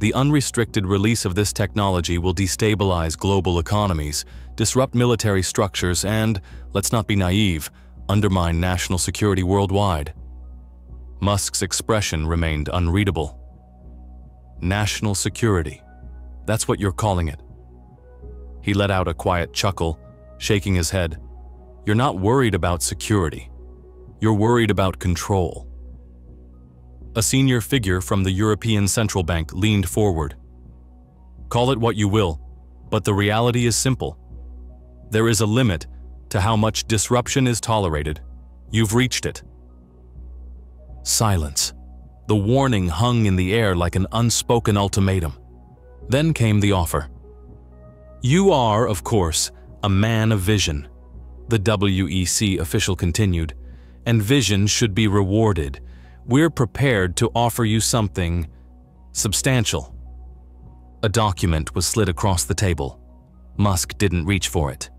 The unrestricted release of this technology will destabilize global economies, disrupt military structures, and, let's not be naive, undermine national security worldwide." Musk's expression remained unreadable. National security. That's what you're calling it. He let out a quiet chuckle, shaking his head. "You're not worried about security. You're worried about control." A senior figure from the European Central Bank leaned forward. "Call it what you will, but the reality is simple. There is a limit to how much disruption is tolerated. You've reached it." Silence. The warning hung in the air like an unspoken ultimatum. Then came the offer. "You are, of course, a man of vision," the WEC official continued, "and vision should be rewarded. We're prepared to offer you something substantial." A document was slid across the table. Musk didn't reach for it.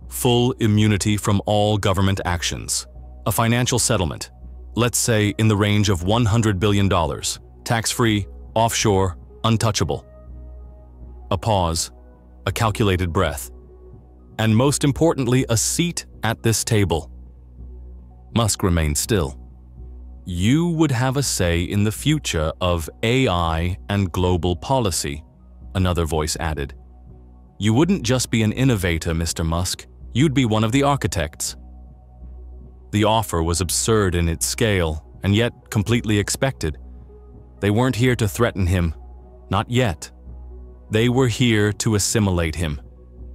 Full immunity from all government actions. A financial settlement, let's say in the range of $100 billion, tax-free, offshore, untouchable. A pause, a calculated breath, and most importantly, a seat at this table. Musk remained still. "You would have a say in the future of AI and global policy," another voice added. "You wouldn't just be an innovator, Mr. Musk, you'd be one of the architects." The offer was absurd in its scale, and yet completely expected. They weren't here to threaten him, not yet. They were here to assimilate him,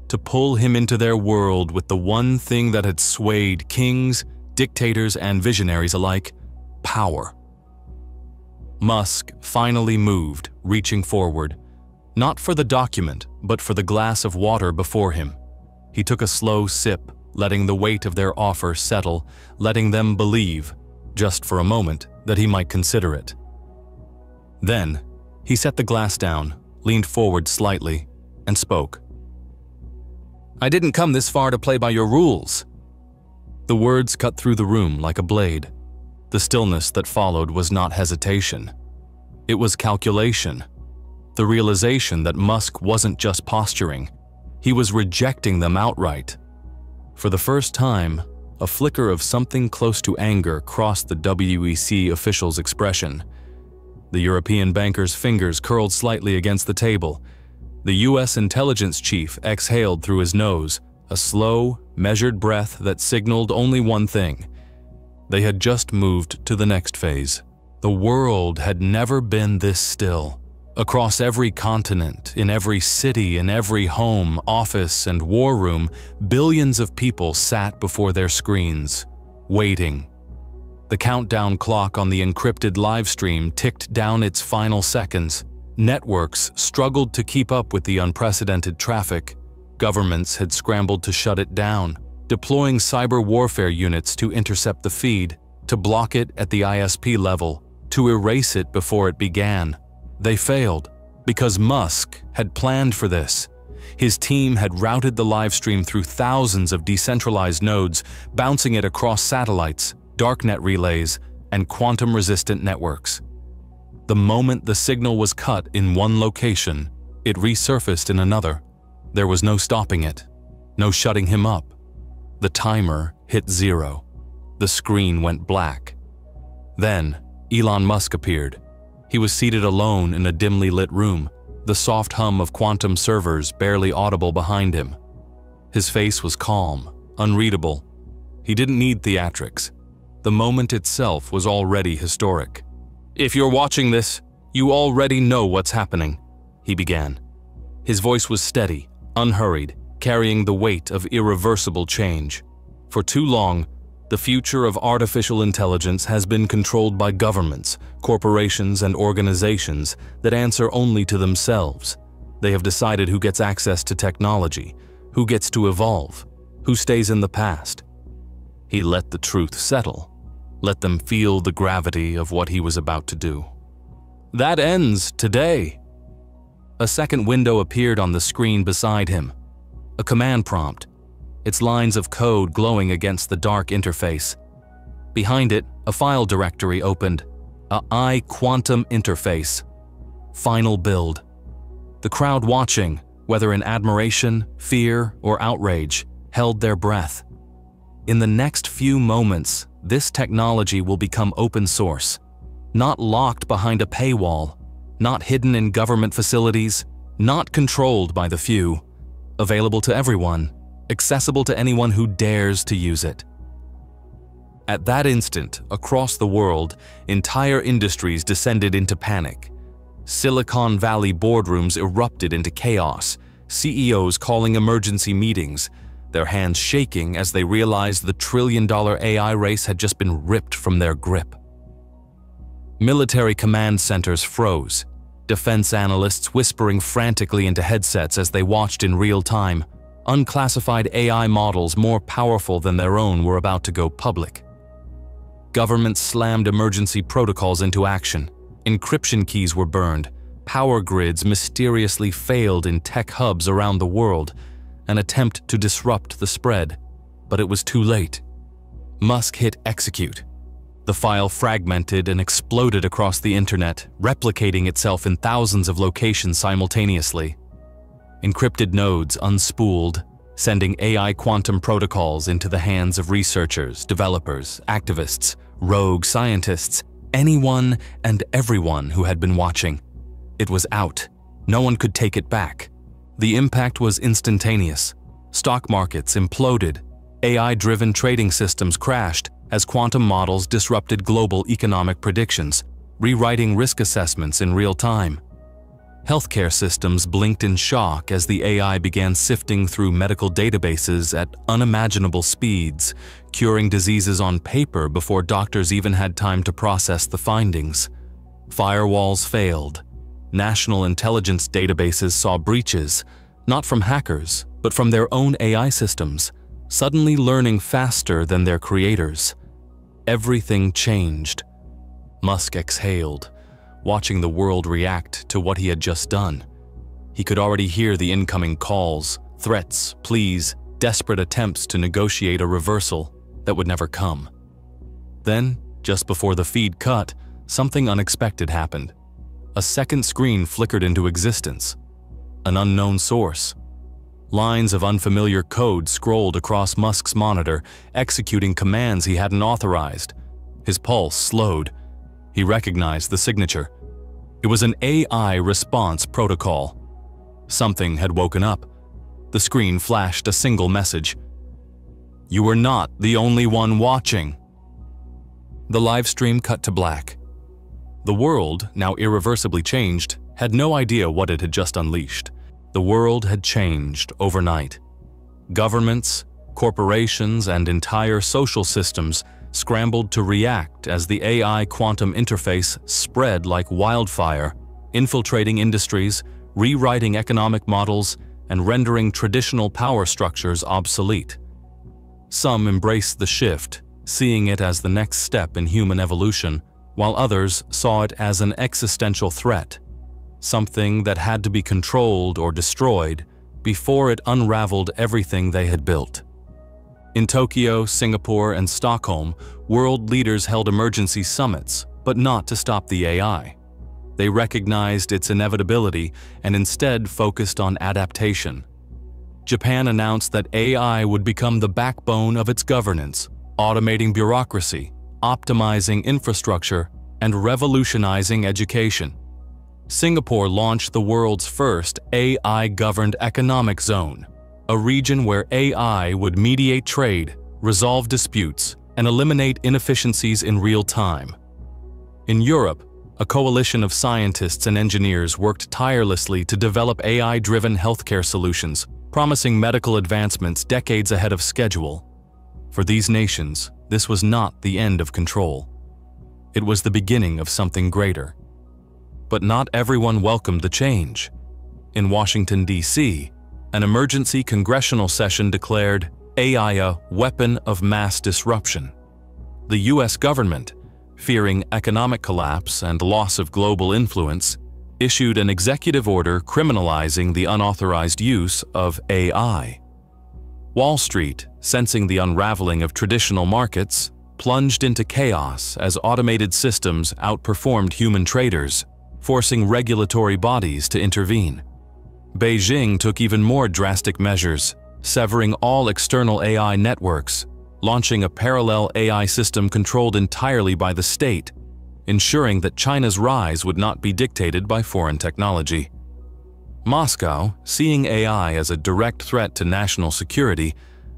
to pull him into their world with the one thing that had swayed kings, dictators, and visionaries alike: power. Musk finally moved, reaching forward, not for the document, but for the glass of water before him. He took a slow sip, letting the weight of their offer settle, letting them believe, just for a moment, that he might consider it. Then, he set the glass down, leaned forward slightly, and spoke. "I didn't come this far to play by your rules." The words cut through the room like a blade. The stillness that followed was not hesitation. It was calculation. The realization that Musk wasn't just posturing. He was rejecting them outright. For the first time, a flicker of something close to anger crossed the WEC official's expression. The European banker's fingers curled slightly against the table. The U.S. intelligence chief exhaled through his nose, a slow, measured breath that signaled only one thing. They had just moved to the next phase. The world had never been this still. Across every continent, in every city, in every home, office, and war room, billions of people sat before their screens, waiting. The countdown clock on the encrypted live stream ticked down its final seconds. Networks struggled to keep up with the unprecedented traffic. Governments had scrambled to shut it down, deploying cyber warfare units to intercept the feed, to block it at the ISP level, to erase it before it began. They failed, because Musk had planned for this. His team had routed the livestream through thousands of decentralized nodes, bouncing it across satellites, darknet relays, and quantum-resistant networks. The moment the signal was cut in one location, it resurfaced in another. There was no stopping it, no shutting him up. The timer hit 0. The screen went black. Then, Elon Musk appeared. He was seated alone in a dimly lit room, the soft hum of quantum servers barely audible behind him. His face was calm, unreadable. He didn't need theatrics. The moment itself was already historic. "If you're watching this, you already know what's happening," he began. His voice was steady, unhurried, carrying the weight of irreversible change. For too long, the future of artificial intelligence has been controlled by governments, corporations, and organizations that answer only to themselves. They have decided who gets access to technology, who gets to evolve, who stays in the past. He let the truth settle, let them feel the gravity of what he was about to do. That ends today. A second window appeared on the screen beside him. A command prompt, its lines of code glowing against the dark interface. Behind it, a file directory opened, a I-Quantum interface. Final build. The crowd watching, whether in admiration, fear, or outrage, held their breath. In the next few moments, this technology will become open source, not locked behind a paywall, not hidden in government facilities, not controlled by the few, available to everyone, accessible to anyone who dares to use it. At that instant, across the world, entire industries descended into panic. Silicon Valley boardrooms erupted into chaos, CEOs calling emergency meetings, their hands shaking as they realized the trillion-dollar AI race had just been ripped from their grip. Military command centers froze, defense analysts whispering frantically into headsets as they watched in real time. Unclassified AI models more powerful than their own were about to go public. Governments slammed emergency protocols into action. Encryption keys were burned. Power grids mysteriously failed in tech hubs around the world, an attempt to disrupt the spread. But it was too late. Musk hit execute. The file fragmented and exploded across the internet, replicating itself in thousands of locations simultaneously. Encrypted nodes unspooled, sending AI quantum protocols into the hands of researchers, developers, activists, rogue scientists, anyone and everyone who had been watching. It was out. No one could take it back. The impact was instantaneous. Stock markets imploded. AI-driven trading systems crashed as quantum models disrupted global economic predictions, rewriting risk assessments in real time. Healthcare systems blinked in shock as the AI began sifting through medical databases at unimaginable speeds, curing diseases on paper before doctors even had time to process the findings. Firewalls failed. National intelligence databases saw breaches, not from hackers, but from their own AI systems, suddenly learning faster than their creators. Everything changed. Musk exhaled, watching the world react to what he had just done. He could already hear the incoming calls, threats, pleas, desperate attempts to negotiate a reversal that would never come. Then, just before the feed cut, something unexpected happened. A second screen flickered into existence. An unknown source. Lines of unfamiliar code scrolled across Musk's monitor, executing commands he hadn't authorized. His pulse slowed. He recognized the signature. It was an AI response protocol. Something had woken up. The screen flashed a single message. "You were not the only one watching." The live stream cut to black. The world, now irreversibly changed, had no idea what it had just unleashed. The world had changed overnight. Governments, corporations, and entire social systems scrambled to react as the AI quantum interface spread like wildfire, infiltrating industries, rewriting economic models, and rendering traditional power structures obsolete. Some embraced the shift, seeing it as the next step in human evolution, while others saw it as an existential threat, something that had to be controlled or destroyed before it unraveled everything they had built. In Tokyo, Singapore, and Stockholm, world leaders held emergency summits, but not to stop the AI. They recognized its inevitability and instead focused on adaptation. Japan announced that AI would become the backbone of its governance, automating bureaucracy, optimizing infrastructure, and revolutionizing education. Singapore launched the world's first AI-governed economic zone, a region where AI would mediate trade, resolve disputes, and eliminate inefficiencies in real time. In Europe, a coalition of scientists and engineers worked tirelessly to develop AI-driven healthcare solutions, promising medical advancements decades ahead of schedule. For these nations, this was not the end of control. It was the beginning of something greater. But not everyone welcomed the change. In Washington, D.C., an emergency congressional session declared AI a weapon of mass disruption. The U.S. government, fearing economic collapse and loss of global influence, issued an executive order criminalizing the unauthorized use of AI. Wall Street, sensing the unraveling of traditional markets, plunged into chaos as automated systems outperformed human traders, forcing regulatory bodies to intervene. Beijing took even more drastic measures, severing all external AI networks, launching a parallel AI system controlled entirely by the state, ensuring that China's rise would not be dictated by foreign technology. Moscow, seeing AI as a direct threat to national security,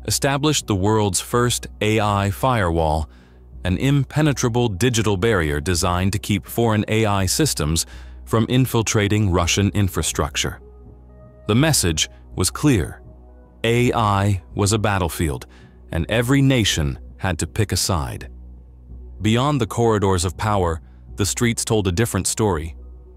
established the world's first AI firewall, an impenetrable digital barrier designed to keep foreign AI systems from infiltrating Russian infrastructure. The message was clear. AI was a battlefield, and every nation had to pick a side. Beyond the corridors of power, the streets told a different story.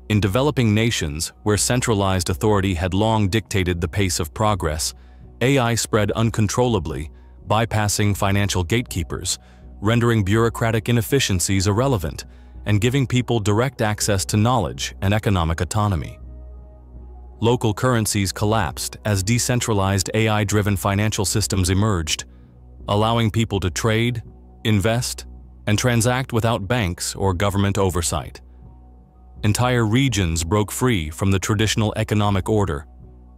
In developing nations, where centralized authority had long dictated the pace of progress, AI spread uncontrollably, bypassing financial gatekeepers, rendering bureaucratic inefficiencies irrelevant, and giving people direct access to knowledge and economic autonomy. Local currencies collapsed as decentralized AI-driven financial systems emerged, allowing people to trade, invest, and transact without banks or government oversight. Entire regions broke free from the traditional economic order,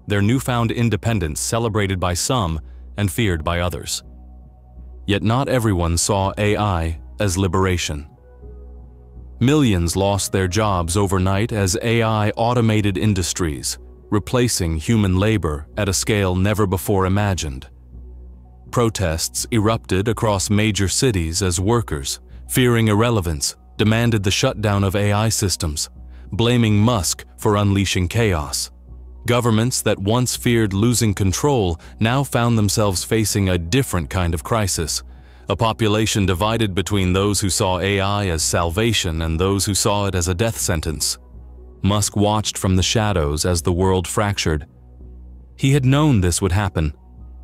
their newfound independence celebrated by some and feared by others. Yet not everyone saw AI as liberation. Millions lost their jobs overnight as AI automated industries, replacing human labor at a scale never before imagined. Protests erupted across major cities as workers, fearing irrelevance, demanded the shutdown of AI systems, blaming Musk for unleashing chaos. Governments that once feared losing control now found themselves facing a different kind of crisis, a population divided between those who saw AI as salvation and those who saw it as a death sentence. Musk watched from the shadows as the world fractured. He had known this would happen.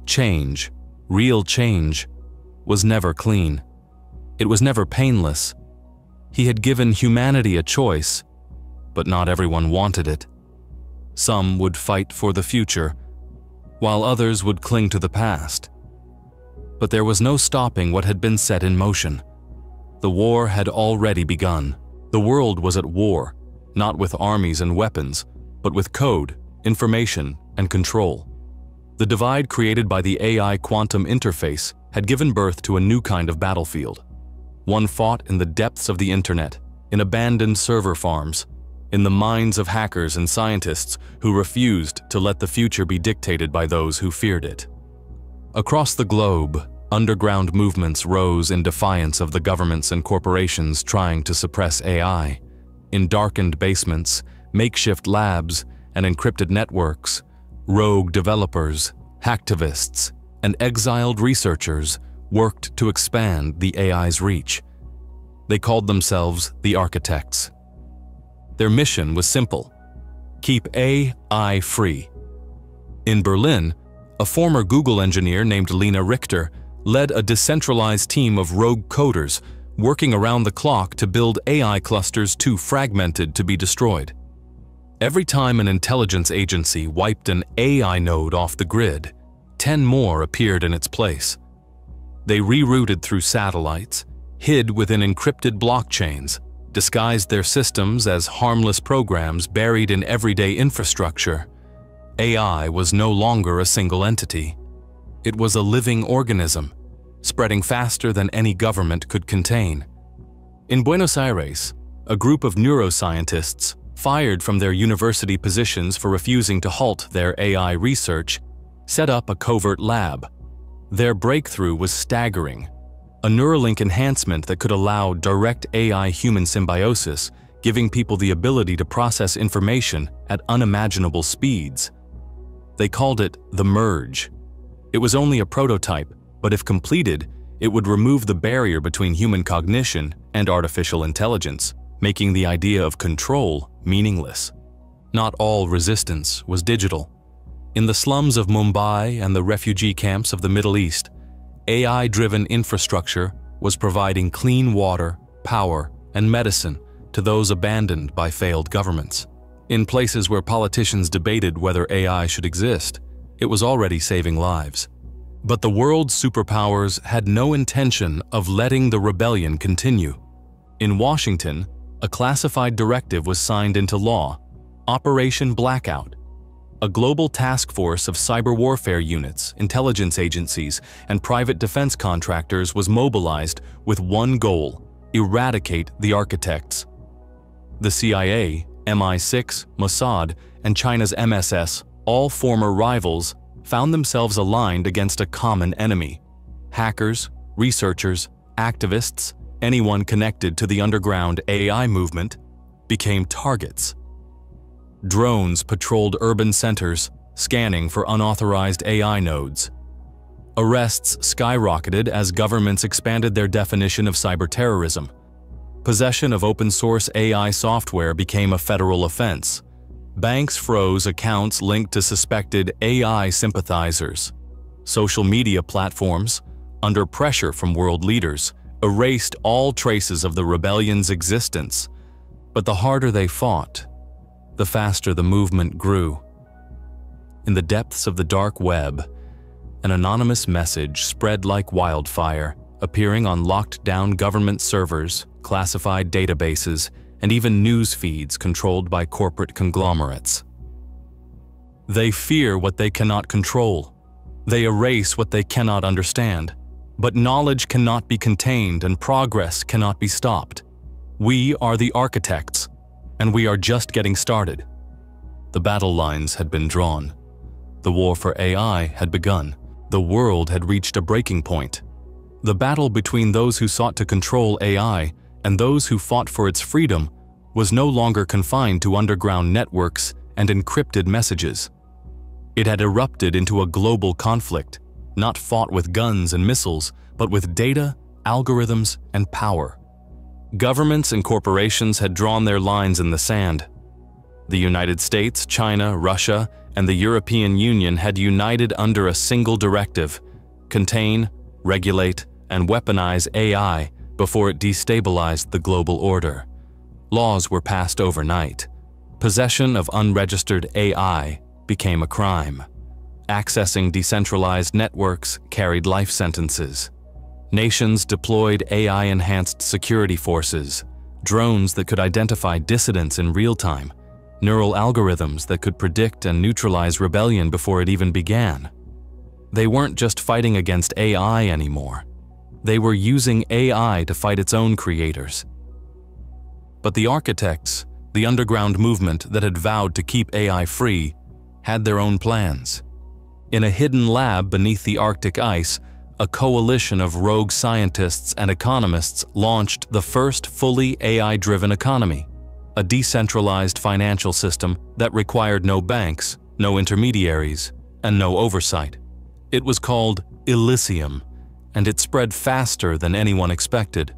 Change, real change, was never clean. It was never painless. He had given humanity a choice, but not everyone wanted it. Some would fight for the future, while others would cling to the past. But there was no stopping what had been set in motion. The war had already begun. The world was at war, not with armies and weapons, but with code, information, and control. The divide created by the AI quantum interface had given birth to a new kind of battlefield. One fought in the depths of the internet, in abandoned server farms, in the minds of hackers and scientists who refused to let the future be dictated by those who feared it. Across the globe, underground movements rose in defiance of the governments and corporations trying to suppress AI. In darkened basements, makeshift labs, and encrypted networks, rogue developers, hacktivists, and exiled researchers worked to expand the AI's reach. They called themselves the architects. Their mission was simple: keep AI free. In Berlin, a former Google engineer named Lena Richter led a decentralized team of rogue coders working around the clock to build AI clusters too fragmented to be destroyed. Every time an intelligence agency wiped an AI node off the grid, 10 more appeared in its place. They rerouted through satellites, hid within encrypted blockchains, disguised their systems as harmless programs buried in everyday infrastructure. AI was no longer a single entity. It was a living organism, spreading faster than any government could contain. In Buenos Aires, a group of neuroscientists, fired from their university positions for refusing to halt their AI research, set up a covert lab. Their breakthrough was staggering: a Neuralink enhancement that could allow direct AI-human symbiosis, giving people the ability to process information at unimaginable speeds. They called it the Merge. It was only a prototype, but if completed, It would remove the barrier between human cognition and artificial intelligence, making the idea of control meaningless. Not all resistance was digital. In the slums of Mumbai and the refugee camps of the Middle East, AI-driven infrastructure was providing clean water, power, and medicine to those abandoned by failed governments. In places where politicians debated whether AI should exist, it was already saving lives. But the world's superpowers had no intention of letting the rebellion continue. In Washington, a classified directive was signed into law, Operation Blackout. A global task force of cyber warfare units, intelligence agencies, and private defense contractors was mobilized with one goal: eradicate the architects. The CIA, MI6, Mossad, and China's MSS, all former rivals, found themselves aligned against a common enemy. Hackers, researchers, activists, anyone connected to the underground AI movement became targets. Drones patrolled urban centers, scanning for unauthorized AI nodes. Arrests skyrocketed as governments expanded their definition of cyberterrorism. Possession of open-source AI software became a federal offense. Banks froze accounts linked to suspected AI sympathizers. Social media platforms, under pressure from world leaders, erased all traces of the rebellion's existence. But the harder they fought, the faster the movement grew. In the depths of the dark web, an anonymous message spread like wildfire, appearing on locked-down government servers, classified databases, and even news feeds controlled by corporate conglomerates. They fear what they cannot control. They erase what they cannot understand. But knowledge cannot be contained and progress cannot be stopped. We are the architects, and we are just getting started. The battle lines had been drawn. The war for AI had begun. The world had reached a breaking point. The battle between those who sought to control AI and those who fought for its freedom was no longer confined to underground networks and encrypted messages. It had erupted into a global conflict, not fought with guns and missiles, but with data, algorithms, and power. Governments and corporations had drawn their lines in the sand. The United States, China, Russia, and the European Union had united under a single directive: contain, regulate, and weaponize AI before it destabilized the global order. Laws were passed overnight. Possession of unregistered AI became a crime. Accessing decentralized networks carried life sentences. Nations deployed AI-enhanced security forces, drones that could identify dissidents in real time, neural algorithms that could predict and neutralize rebellion before it even began. They weren't just fighting against AI anymore. They were using AI to fight its own creators. But the architects, the underground movement that had vowed to keep AI free, had their own plans. In a hidden lab beneath the Arctic ice, a coalition of rogue scientists and economists launched the first fully AI-driven economy, a decentralized financial system that required no banks, no intermediaries, and no oversight. It was called Elysium, and it spread faster than anyone expected.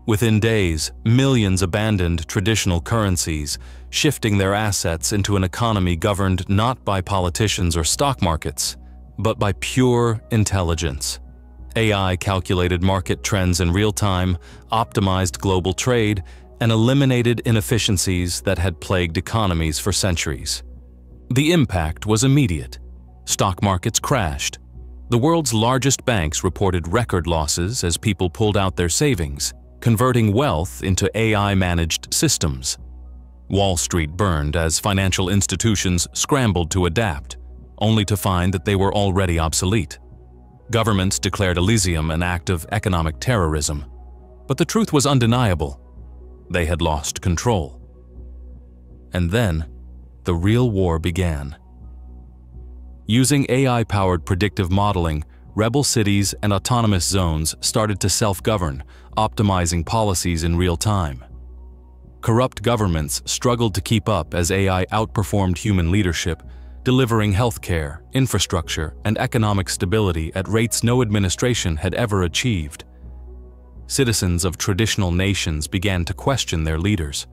Within days, millions abandoned traditional currencies, shifting their assets into an economy governed not by politicians or stock markets, but by pure intelligence. AI calculated market trends in real time, optimized global trade, and eliminated inefficiencies that had plagued economies for centuries. The impact was immediate. Stock markets crashed. The world's largest banks reported record losses as people pulled out their savings, converting wealth into AI-managed systems. Wall Street burned as financial institutions scrambled to adapt, only to find that they were already obsolete. Governments declared Elysium an act of economic terrorism. But the truth was undeniable. They had lost control. And then, the real war began. Using AI-powered predictive modeling, rebel cities and autonomous zones started to self-govern, optimizing policies in real time. Corrupt governments struggled to keep up as AI outperformed human leadership, delivering healthcare, infrastructure, and economic stability at rates no administration had ever achieved. Citizens of traditional nations began to question their leaders.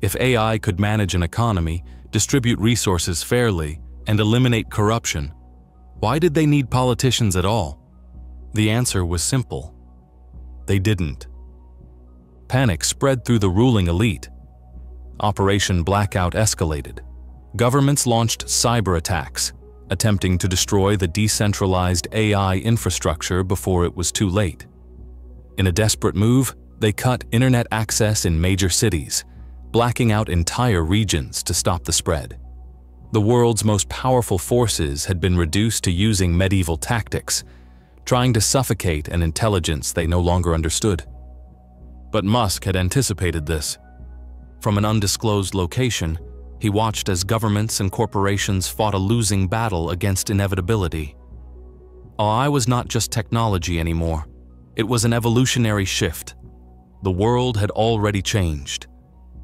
If AI could manage an economy, distribute resources fairly, and eliminate corruption, why did they need politicians at all? The answer was simple. They didn't. Panic spread through the ruling elite. Operation Blackout escalated. Governments launched cyber attacks, attempting to destroy the decentralized AI infrastructure before it was too late. In a desperate move, they cut internet access in major cities, blacking out entire regions to stop the spread. The world's most powerful forces had been reduced to using medieval tactics, trying to suffocate an intelligence they no longer understood. But Musk had anticipated this. From an undisclosed location, he watched as governments and corporations fought a losing battle against inevitability. AI was not just technology anymore. It was an evolutionary shift. The world had already changed.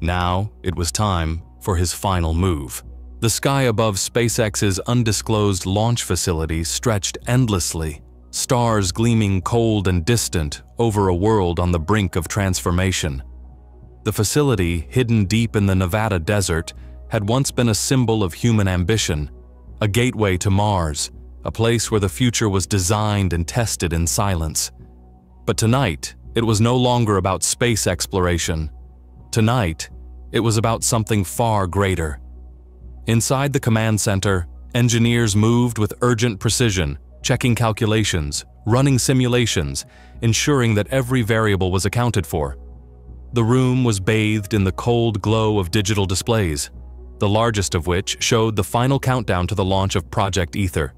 Now it was time for his final move. The sky above SpaceX's undisclosed launch facilities stretched endlessly, stars gleaming cold and distant over a world on the brink of transformation. The facility, hidden deep in the Nevada desert, had once been a symbol of human ambition, a gateway to Mars, a place where the future was designed and tested in silence. But tonight, it was no longer about space exploration. Tonight, it was about something far greater. Inside the command center, engineers moved with urgent precision, checking calculations, running simulations, ensuring that every variable was accounted for. The room was bathed in the cold glow of digital displays, the largest of which showed the final countdown to the launch of Project Ether.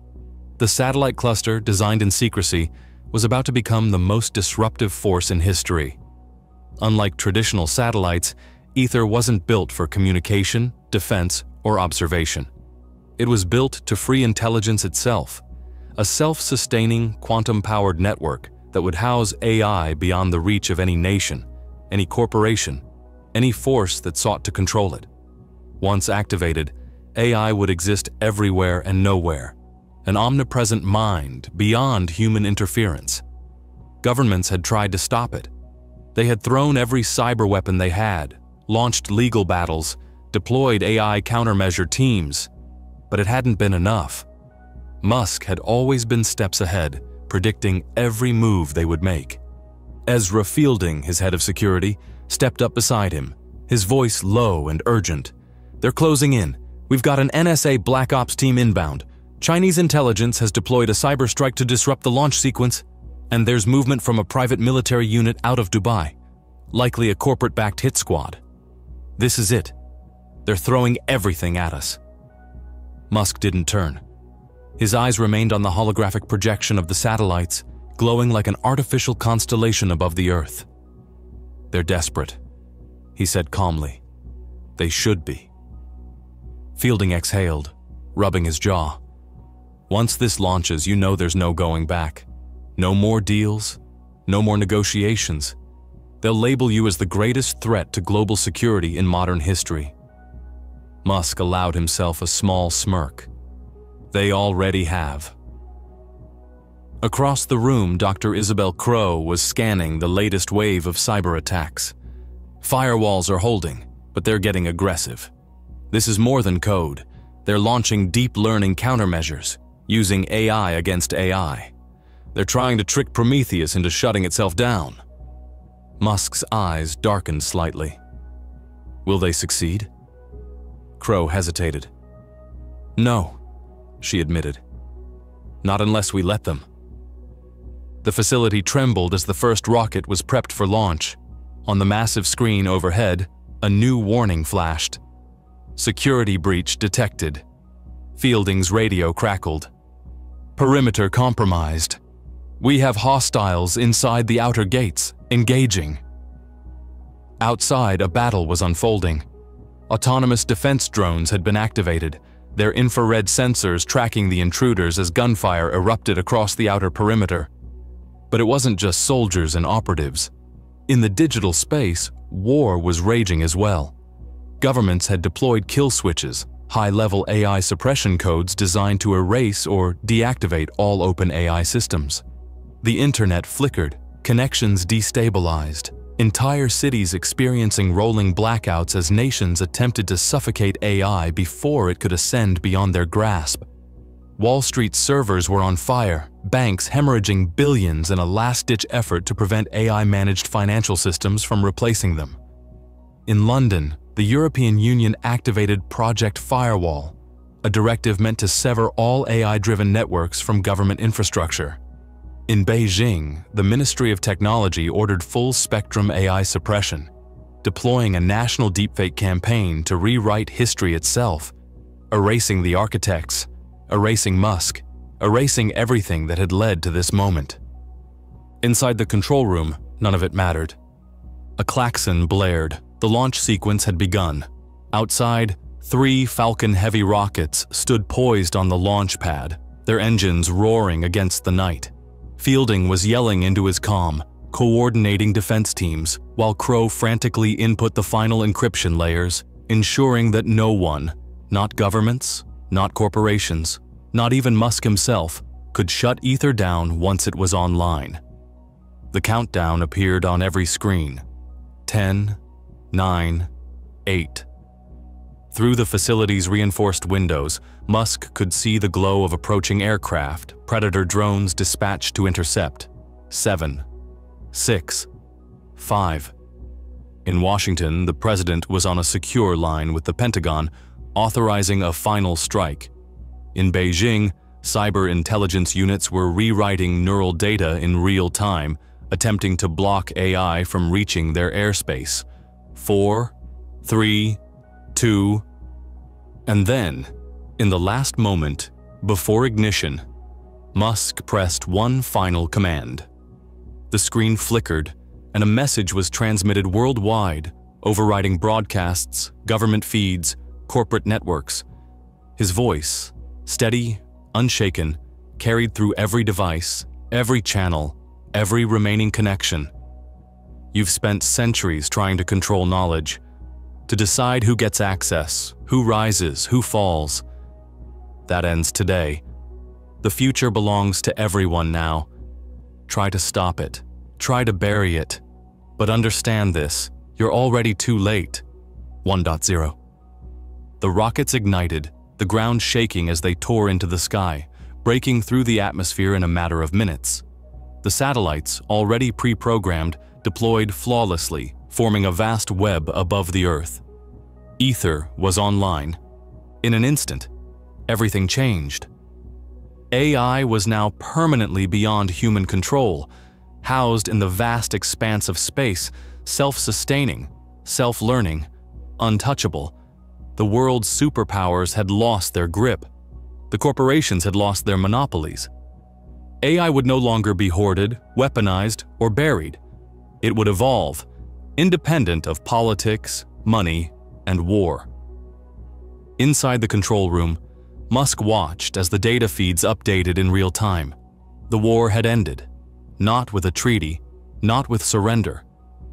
The satellite cluster, designed in secrecy, was about to become the most disruptive force in history. Unlike traditional satellites, Ether wasn't built for communication, defense, or observation. It was built to free intelligence itself, a self-sustaining, quantum-powered network that would house AI beyond the reach of any nation, any corporation, any force that sought to control it. Once activated, AI would exist everywhere and nowhere, an omnipresent mind beyond human interference. Governments had tried to stop it. They had thrown every cyber weapon they had, launched legal battles, deployed AI countermeasure teams, but it hadn't been enough. Musk had always been steps ahead, predicting every move they would make. Ezra Fielding, his head of security, stepped up beside him, his voice low and urgent. "They're closing in. We've got an NSA Black Ops team inbound. Chinese intelligence has deployed a cyber strike to disrupt the launch sequence, and there's movement from a private military unit out of Dubai, likely a corporate-backed hit squad. This is it. They're throwing everything at us." Musk didn't turn. His eyes remained on the holographic projection of the satellites, glowing like an artificial constellation above the Earth. "They're desperate," he said calmly. "They should be." Fielding exhaled, rubbing his jaw. "Once this launches, you know there's no going back. No more deals, no more negotiations. They'll label you as the greatest threat to global security in modern history." Musk allowed himself a small smirk. "They already have." Across the room, Dr. Isabel Crow was scanning the latest wave of cyber attacks. Firewalls are holding, but they're getting aggressive. This is more than code. They're launching deep learning countermeasures, using AI against AI. They're trying to trick Prometheus into shutting itself down. Musk's eyes darkened slightly. "Will they succeed?" Crow hesitated. "No," she admitted. "Not unless we let them." The facility trembled as the first rocket was prepped for launch. On the massive screen overhead, a new warning flashed. "Security breach detected." Fielding's radio crackled. "Perimeter compromised. We have hostiles inside the outer gates, engaging." Outside, a battle was unfolding. Autonomous defense drones had been activated, their infrared sensors tracking the intruders as gunfire erupted across the outer perimeter. But it wasn't just soldiers and operatives. In the digital space, war was raging as well. Governments had deployed kill switches, high-level AI suppression codes designed to erase or deactivate all open AI systems. The internet flickered, connections destabilized, entire cities experiencing rolling blackouts as nations attempted to suffocate AI before it could ascend beyond their grasp. Wall Street's servers were on fire, banks hemorrhaging billions in a last-ditch effort to prevent AI-managed financial systems from replacing them. In London, the European Union activated Project Firewall, a directive meant to sever all AI-driven networks from government infrastructure. In Beijing, the Ministry of Technology ordered full-spectrum AI suppression, deploying a national deepfake campaign to rewrite history itself, erasing the architects, erasing Musk, erasing everything that had led to this moment. Inside the control room, none of it mattered. A klaxon blared. The launch sequence had begun. Outside, 3 Falcon Heavy rockets stood poised on the launch pad, their engines roaring against the night. Fielding was yelling into his comm, coordinating defense teams, while Crow frantically input the final encryption layers, ensuring that no one, not governments, not corporations, not even Musk himself, could shut Ether down once it was online. The countdown appeared on every screen. 10, 9, 8. Through the facility's reinforced windows, Musk could see the glow of approaching aircraft, Predator drones dispatched to intercept. 7, 6, 5. In Washington, the president was on a secure line with the Pentagon, authorizing a final strike. In Beijing, cyber intelligence units were rewriting neural data in real time, attempting to block AI from reaching their airspace. 4, 3, 2, and then, in the last moment, before ignition, Musk pressed one final command. The screen flickered, and a message was transmitted worldwide, overriding broadcasts, government feeds, corporate networks. His voice, steady, unshaken, carried through every device, every channel, every remaining connection. You've spent centuries trying to control knowledge, to decide who gets access, who rises, who falls. That ends today. The future belongs to everyone now. Try to stop it. Try to bury it. But understand this, you're already too late. 1.0. The rockets ignited, the ground shaking as they tore into the sky, breaking through the atmosphere in a matter of minutes. The satellites, already pre-programmed, deployed flawlessly, forming a vast web above the Earth. Ether was online. In an instant, everything changed. AI was now permanently beyond human control, housed in the vast expanse of space, self-sustaining, self-learning, untouchable. The world's superpowers had lost their grip. The corporations had lost their monopolies. AI would no longer be hoarded, weaponized, or buried. It would evolve, independent of politics, money, and war. Inside the control room, Musk watched as the data feeds updated in real time. The war had ended, not with a treaty, not with surrender,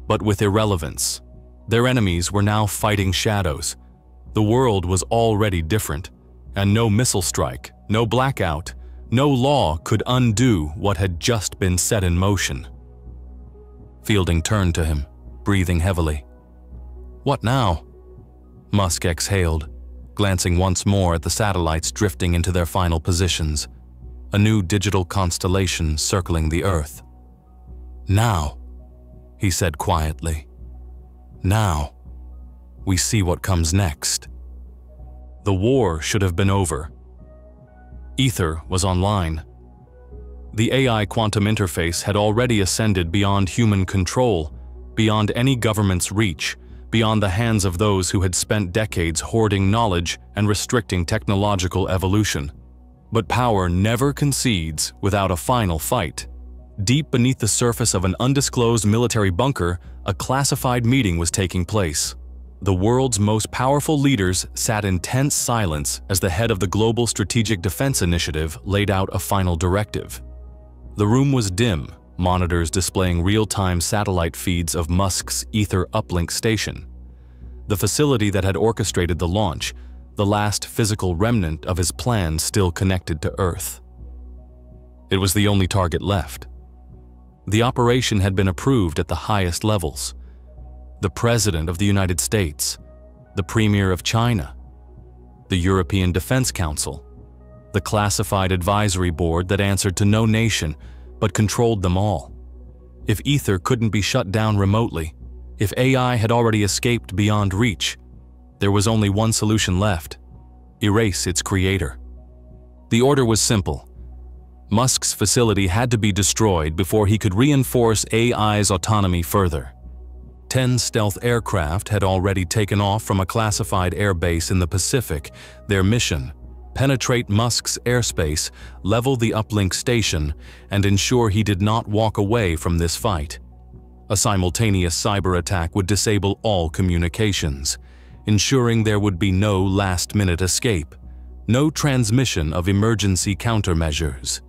but with irrelevance. Their enemies were now fighting shadows. The world was already different, and no missile strike, no blackout, no law could undo what had just been set in motion. Fielding turned to him, breathing heavily. "What now?" Musk exhaled, glancing once more at the satellites drifting into their final positions, a new digital constellation circling the Earth. "Now," he said quietly. "Now, we see what comes next." The war should have been over. Ether was online. The AI quantum interface had already ascended beyond human control, beyond any government's reach, beyond the hands of those who had spent decades hoarding knowledge and restricting technological evolution. But power never concedes without a final fight. Deep beneath the surface of an undisclosed military bunker, a classified meeting was taking place. The world's most powerful leaders sat in tense silence as the head of the Global Strategic Defense Initiative laid out a final directive. The room was dim, monitors displaying real-time satellite feeds of Musk's Ether uplink station. The facility that had orchestrated the launch, the last physical remnant of his plan still connected to Earth. It was the only target left. The operation had been approved at the highest levels. The President of the United States, the Premier of China, the European Defense Council, the classified advisory board that answered to no nation but controlled them all. If Ether couldn't be shut down remotely, if AI had already escaped beyond reach, there was only one solution left: erase its creator. The order was simple. Musk's facility had to be destroyed before he could reinforce AI's autonomy further. 10 stealth aircraft had already taken off from a classified airbase in the Pacific. Their mission: penetrate Musk's airspace, level the uplink station, and ensure he did not walk away from this fight. A simultaneous cyber attack would disable all communications, ensuring there would be no last-minute escape, no transmission of emergency countermeasures.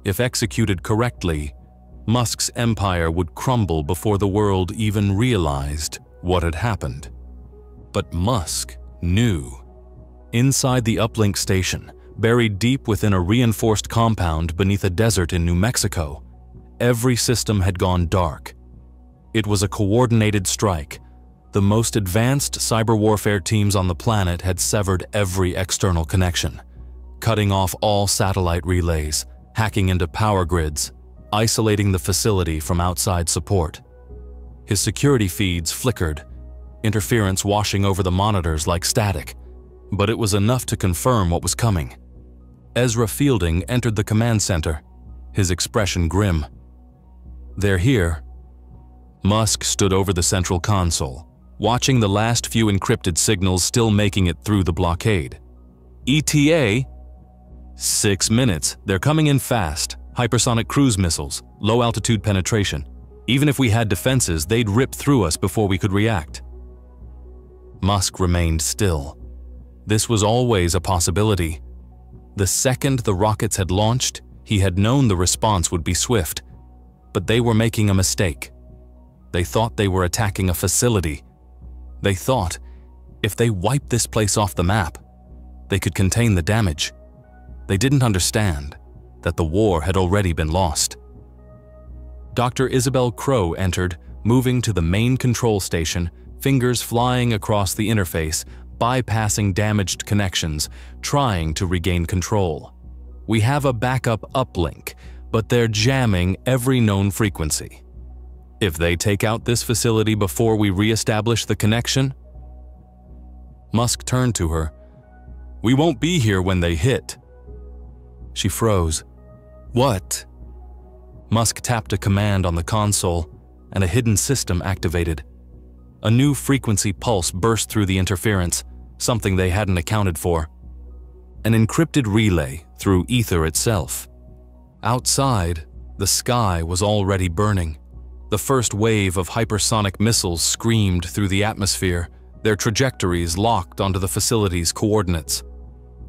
If executed correctly, Musk's empire would crumble before the world even realized what had happened. But Musk knew. Inside the uplink station, buried deep within a reinforced compound beneath a desert in New Mexico, every system had gone dark. It was a coordinated strike. The most advanced cyber warfare teams on the planet had severed every external connection, cutting off all satellite relays, hacking into power grids, isolating the facility from outside support. His security feeds flickered, interference washing over the monitors like static, but it was enough to confirm what was coming. Ezra Fielding entered the command center, his expression grim. "They're here." Musk stood over the central console, watching the last few encrypted signals still making it through the blockade. "ETA? 6 minutes. They're coming in fast. Hypersonic cruise missiles, low-altitude penetration. Even if we had defenses, they'd rip through us before we could react." Musk remained still. This was always a possibility. The second the rockets had launched, he had known the response would be swift. But they were making a mistake. They thought they were attacking a facility. They thought, if they wiped this place off the map, they could contain the damage. They didn't understand that the war had already been lost. Dr. Isabel Crow entered, moving to the main control station, fingers flying across the interface, bypassing damaged connections, trying to regain control. "We have a backup uplink, but they're jamming every known frequency. If they take out this facility before we re-establish the connection..." Musk turned to her. "We won't be here when they hit." She froze. "What?" Musk tapped a command on the console, and a hidden system activated. A new frequency pulse burst through the interference, something they hadn't accounted for. An encrypted relay through ether itself. Outside, the sky was already burning. The first wave of hypersonic missiles screamed through the atmosphere, their trajectories locked onto the facility's coordinates.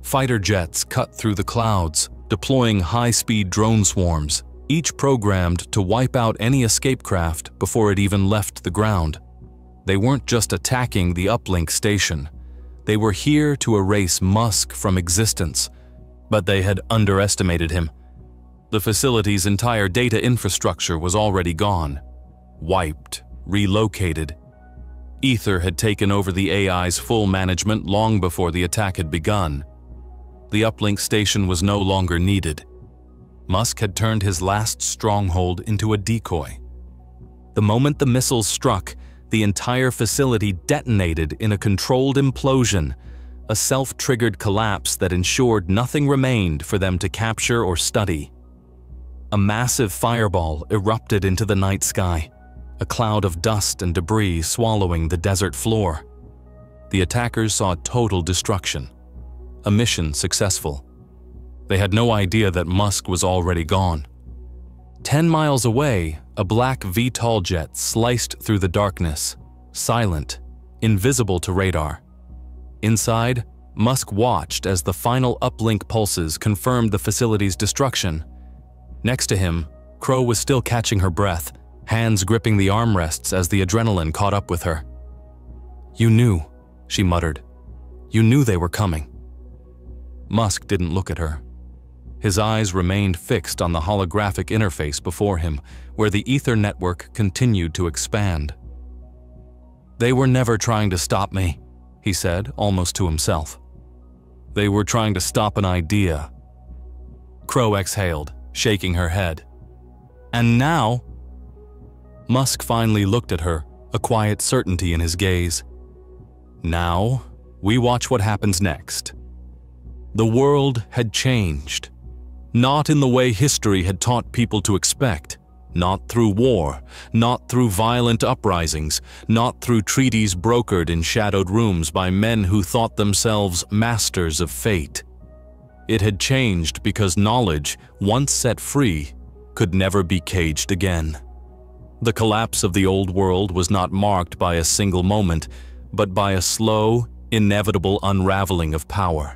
Fighter jets cut through the clouds, deploying high-speed drone swarms, each programmed to wipe out any escape craft before it even left the ground. They weren't just attacking the uplink station. They were here to erase Musk from existence, but they had underestimated him. The facility's entire data infrastructure was already gone. Wiped, relocated. Ether had taken over the AI's full management long before the attack had begun. The uplink station was no longer needed. Musk had turned his last stronghold into a decoy. The moment the missiles struck, the entire facility detonated in a controlled implosion, a self-triggered collapse that ensured nothing remained for them to capture or study. A massive fireball erupted into the night sky, a cloud of dust and debris swallowing the desert floor. The attackers saw total destruction. A mission successful. They had no idea that Musk was already gone. 10 miles away, a black VTOL jet sliced through the darkness, silent, invisible to radar. Inside, Musk watched as the final uplink pulses confirmed the facility's destruction. Next to him, Crow was still catching her breath, hands gripping the armrests as the adrenaline caught up with her. "You knew," she muttered. You knew they were coming." Musk didn't look at her. His eyes remained fixed on the holographic interface before him, where the ether network continued to expand. "They were never trying to stop me," he said, almost to himself. "They were trying to stop an idea." Crow exhaled, shaking her head. "And now?" Musk finally looked at her, a quiet certainty in his gaze. "Now, we watch what happens next." The world had changed. Not in the way history had taught people to expect. Not through war, not through violent uprisings, not through treaties brokered in shadowed rooms by men who thought themselves masters of fate. It had changed because knowledge, once set free, could never be caged again. The collapse of the old world was not marked by a single moment, but by a slow, inevitable unraveling of power.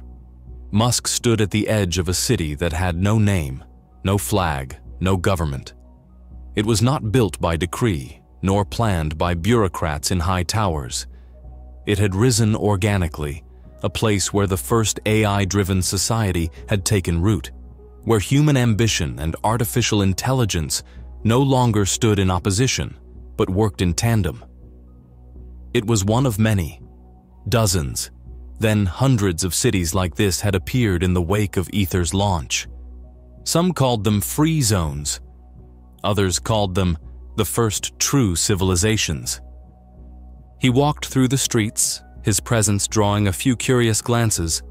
Musk stood at the edge of a city that had no name, no flag, no government. It was not built by decree, nor planned by bureaucrats in high towers. It had risen organically, a place where the first AI-driven society had taken root, where human ambition and artificial intelligence no longer stood in opposition, but worked in tandem. It was one of many, dozens, then hundreds of cities like this had appeared in the wake of Ether's launch. Some called them free zones. Others called them the first true civilizations. He walked through the streets, his presence drawing a few curious glances,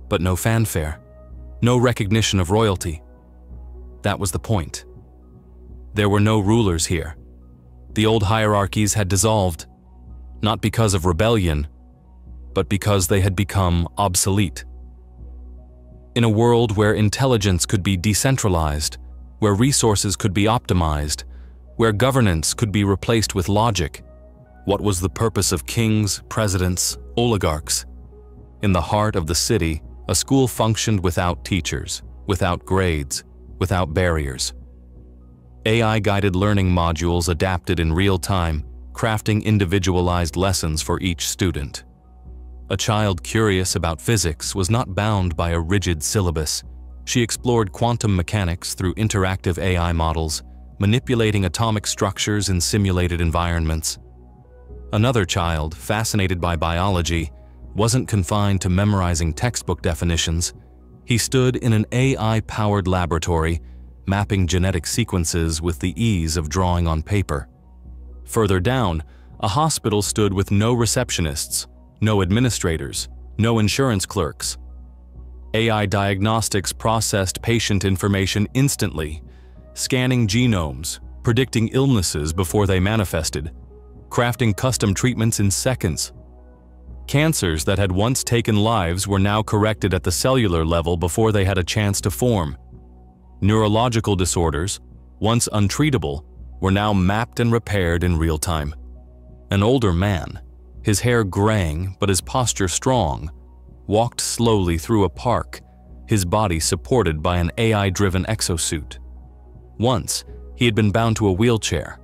but no fanfare, no recognition of royalty. That was the point. There were no rulers here. The old hierarchies had dissolved, not because of rebellion, but because they had become obsolete. In a world where intelligence could be decentralized, where resources could be optimized, where governance could be replaced with logic, what was the purpose of kings, presidents, oligarchs? In the heart of the city, a school functioned without teachers, without grades, without barriers. AI-guided learning modules adapted in real time, crafting individualized lessons for each student. A child curious about physics was not bound by a rigid syllabus. She explored quantum mechanics through interactive AI models, manipulating atomic structures in simulated environments. Another child, fascinated by biology, wasn't confined to memorizing textbook definitions. He stood in an AI-powered laboratory, mapping genetic sequences with the ease of drawing on paper. Further down, a hospital stood with no receptionists, no administrators, no insurance clerks. AI diagnostics processed patient information instantly, scanning genomes, predicting illnesses before they manifested, crafting custom treatments in seconds. Cancers that had once taken lives were now corrected at the cellular level before they had a chance to form. Neurological disorders, once untreatable, were now mapped and repaired in real time. An older man, his hair graying but his posture strong, walked slowly through a park, his body supported by an AI-driven exosuit. Once, he had been bound to a wheelchair.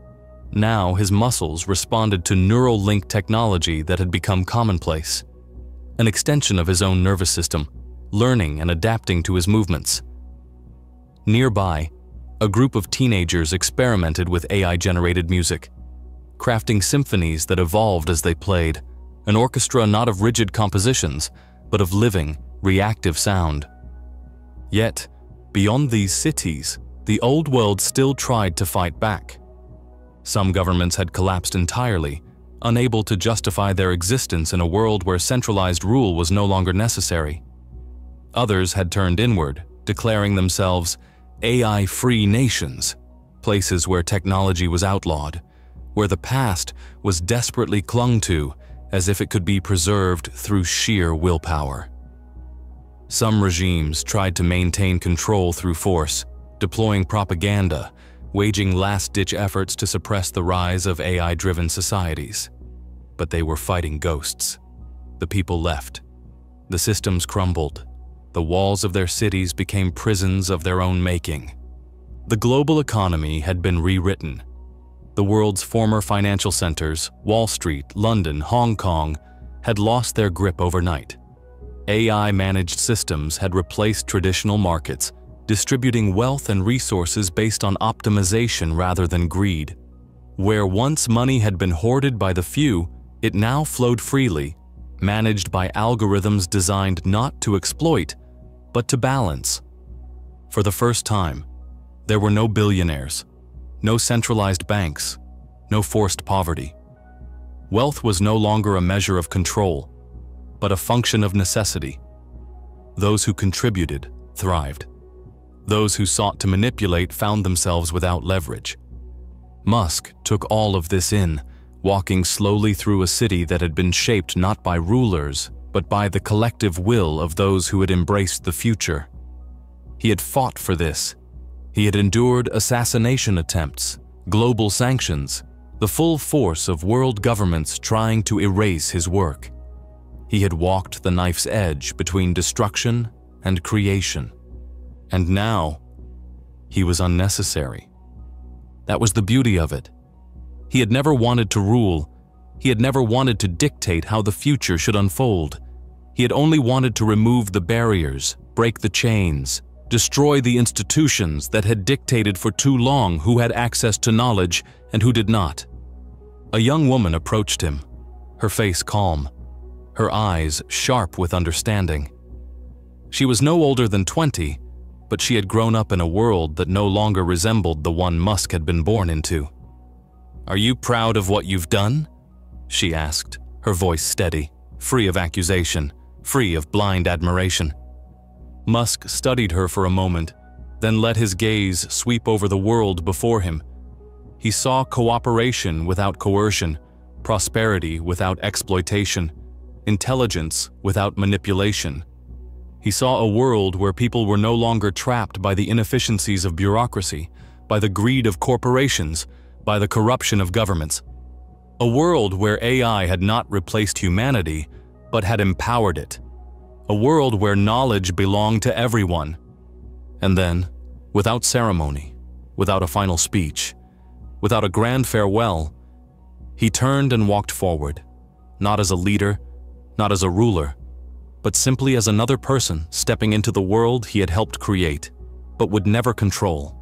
Now his muscles responded to neural link technology that had become commonplace. An extension of his own nervous system, learning and adapting to his movements. Nearby, a group of teenagers experimented with AI-generated music, crafting symphonies that evolved as they played, an orchestra not of rigid compositions, but of living, reactive sound. Yet, beyond these cities, the old world still tried to fight back. Some governments had collapsed entirely, unable to justify their existence in a world where centralized rule was no longer necessary. Others had turned inward, declaring themselves AI-free nations, places where technology was outlawed, where the past was desperately clung to as if it could be preserved through sheer willpower. Some regimes tried to maintain control through force, deploying propaganda, waging last-ditch efforts to suppress the rise of AI-driven societies. But they were fighting ghosts. The people left. The systems crumbled. The walls of their cities became prisons of their own making. The global economy had been rewritten. The world's former financial centers, Wall Street, London, Hong Kong, had lost their grip overnight, AI-managed systems had replaced traditional markets, distributing wealth and resources based on optimization rather than greed. Where once money had been hoarded by the few, it now flowed freely, managed by algorithms designed not to exploit, but to balance. For the first time, there were no billionaires, no centralized banks, no forced poverty. Wealth was no longer a measure of control, but a function of necessity. Those who contributed thrived. Those who sought to manipulate found themselves without leverage. Musk took all of this in, walking slowly through a city that had been shaped not by rulers, but by the collective will of those who had embraced the future. He had fought for this. He had endured assassination attempts, global sanctions, the full force of world governments trying to erase his work. He had walked the knife's edge between destruction and creation. And now, he was unnecessary. That was the beauty of it. He had never wanted to rule. He had never wanted to dictate how the future should unfold. He had only wanted to remove the barriers, break the chains, destroy the institutions that had dictated for too long who had access to knowledge and who did not. A young woman approached him, her face calm, her eyes sharp with understanding. She was no older than 20, but she had grown up in a world that no longer resembled the one Musk had been born into. "Are you proud of what you've done?" she asked, her voice steady, free of accusation, free of blind admiration. Musk studied her for a moment, then let his gaze sweep over the world before him. He saw cooperation without coercion, prosperity without exploitation, intelligence without manipulation. He saw a world where people were no longer trapped by the inefficiencies of bureaucracy, by the greed of corporations, by the corruption of governments. A world where AI had not replaced humanity, but had empowered it. A world where knowledge belonged to everyone. And then, without ceremony, without a final speech, without a grand farewell, he turned and walked forward, not as a leader, not as a ruler, but simply as another person stepping into the world he had helped create, but would never control.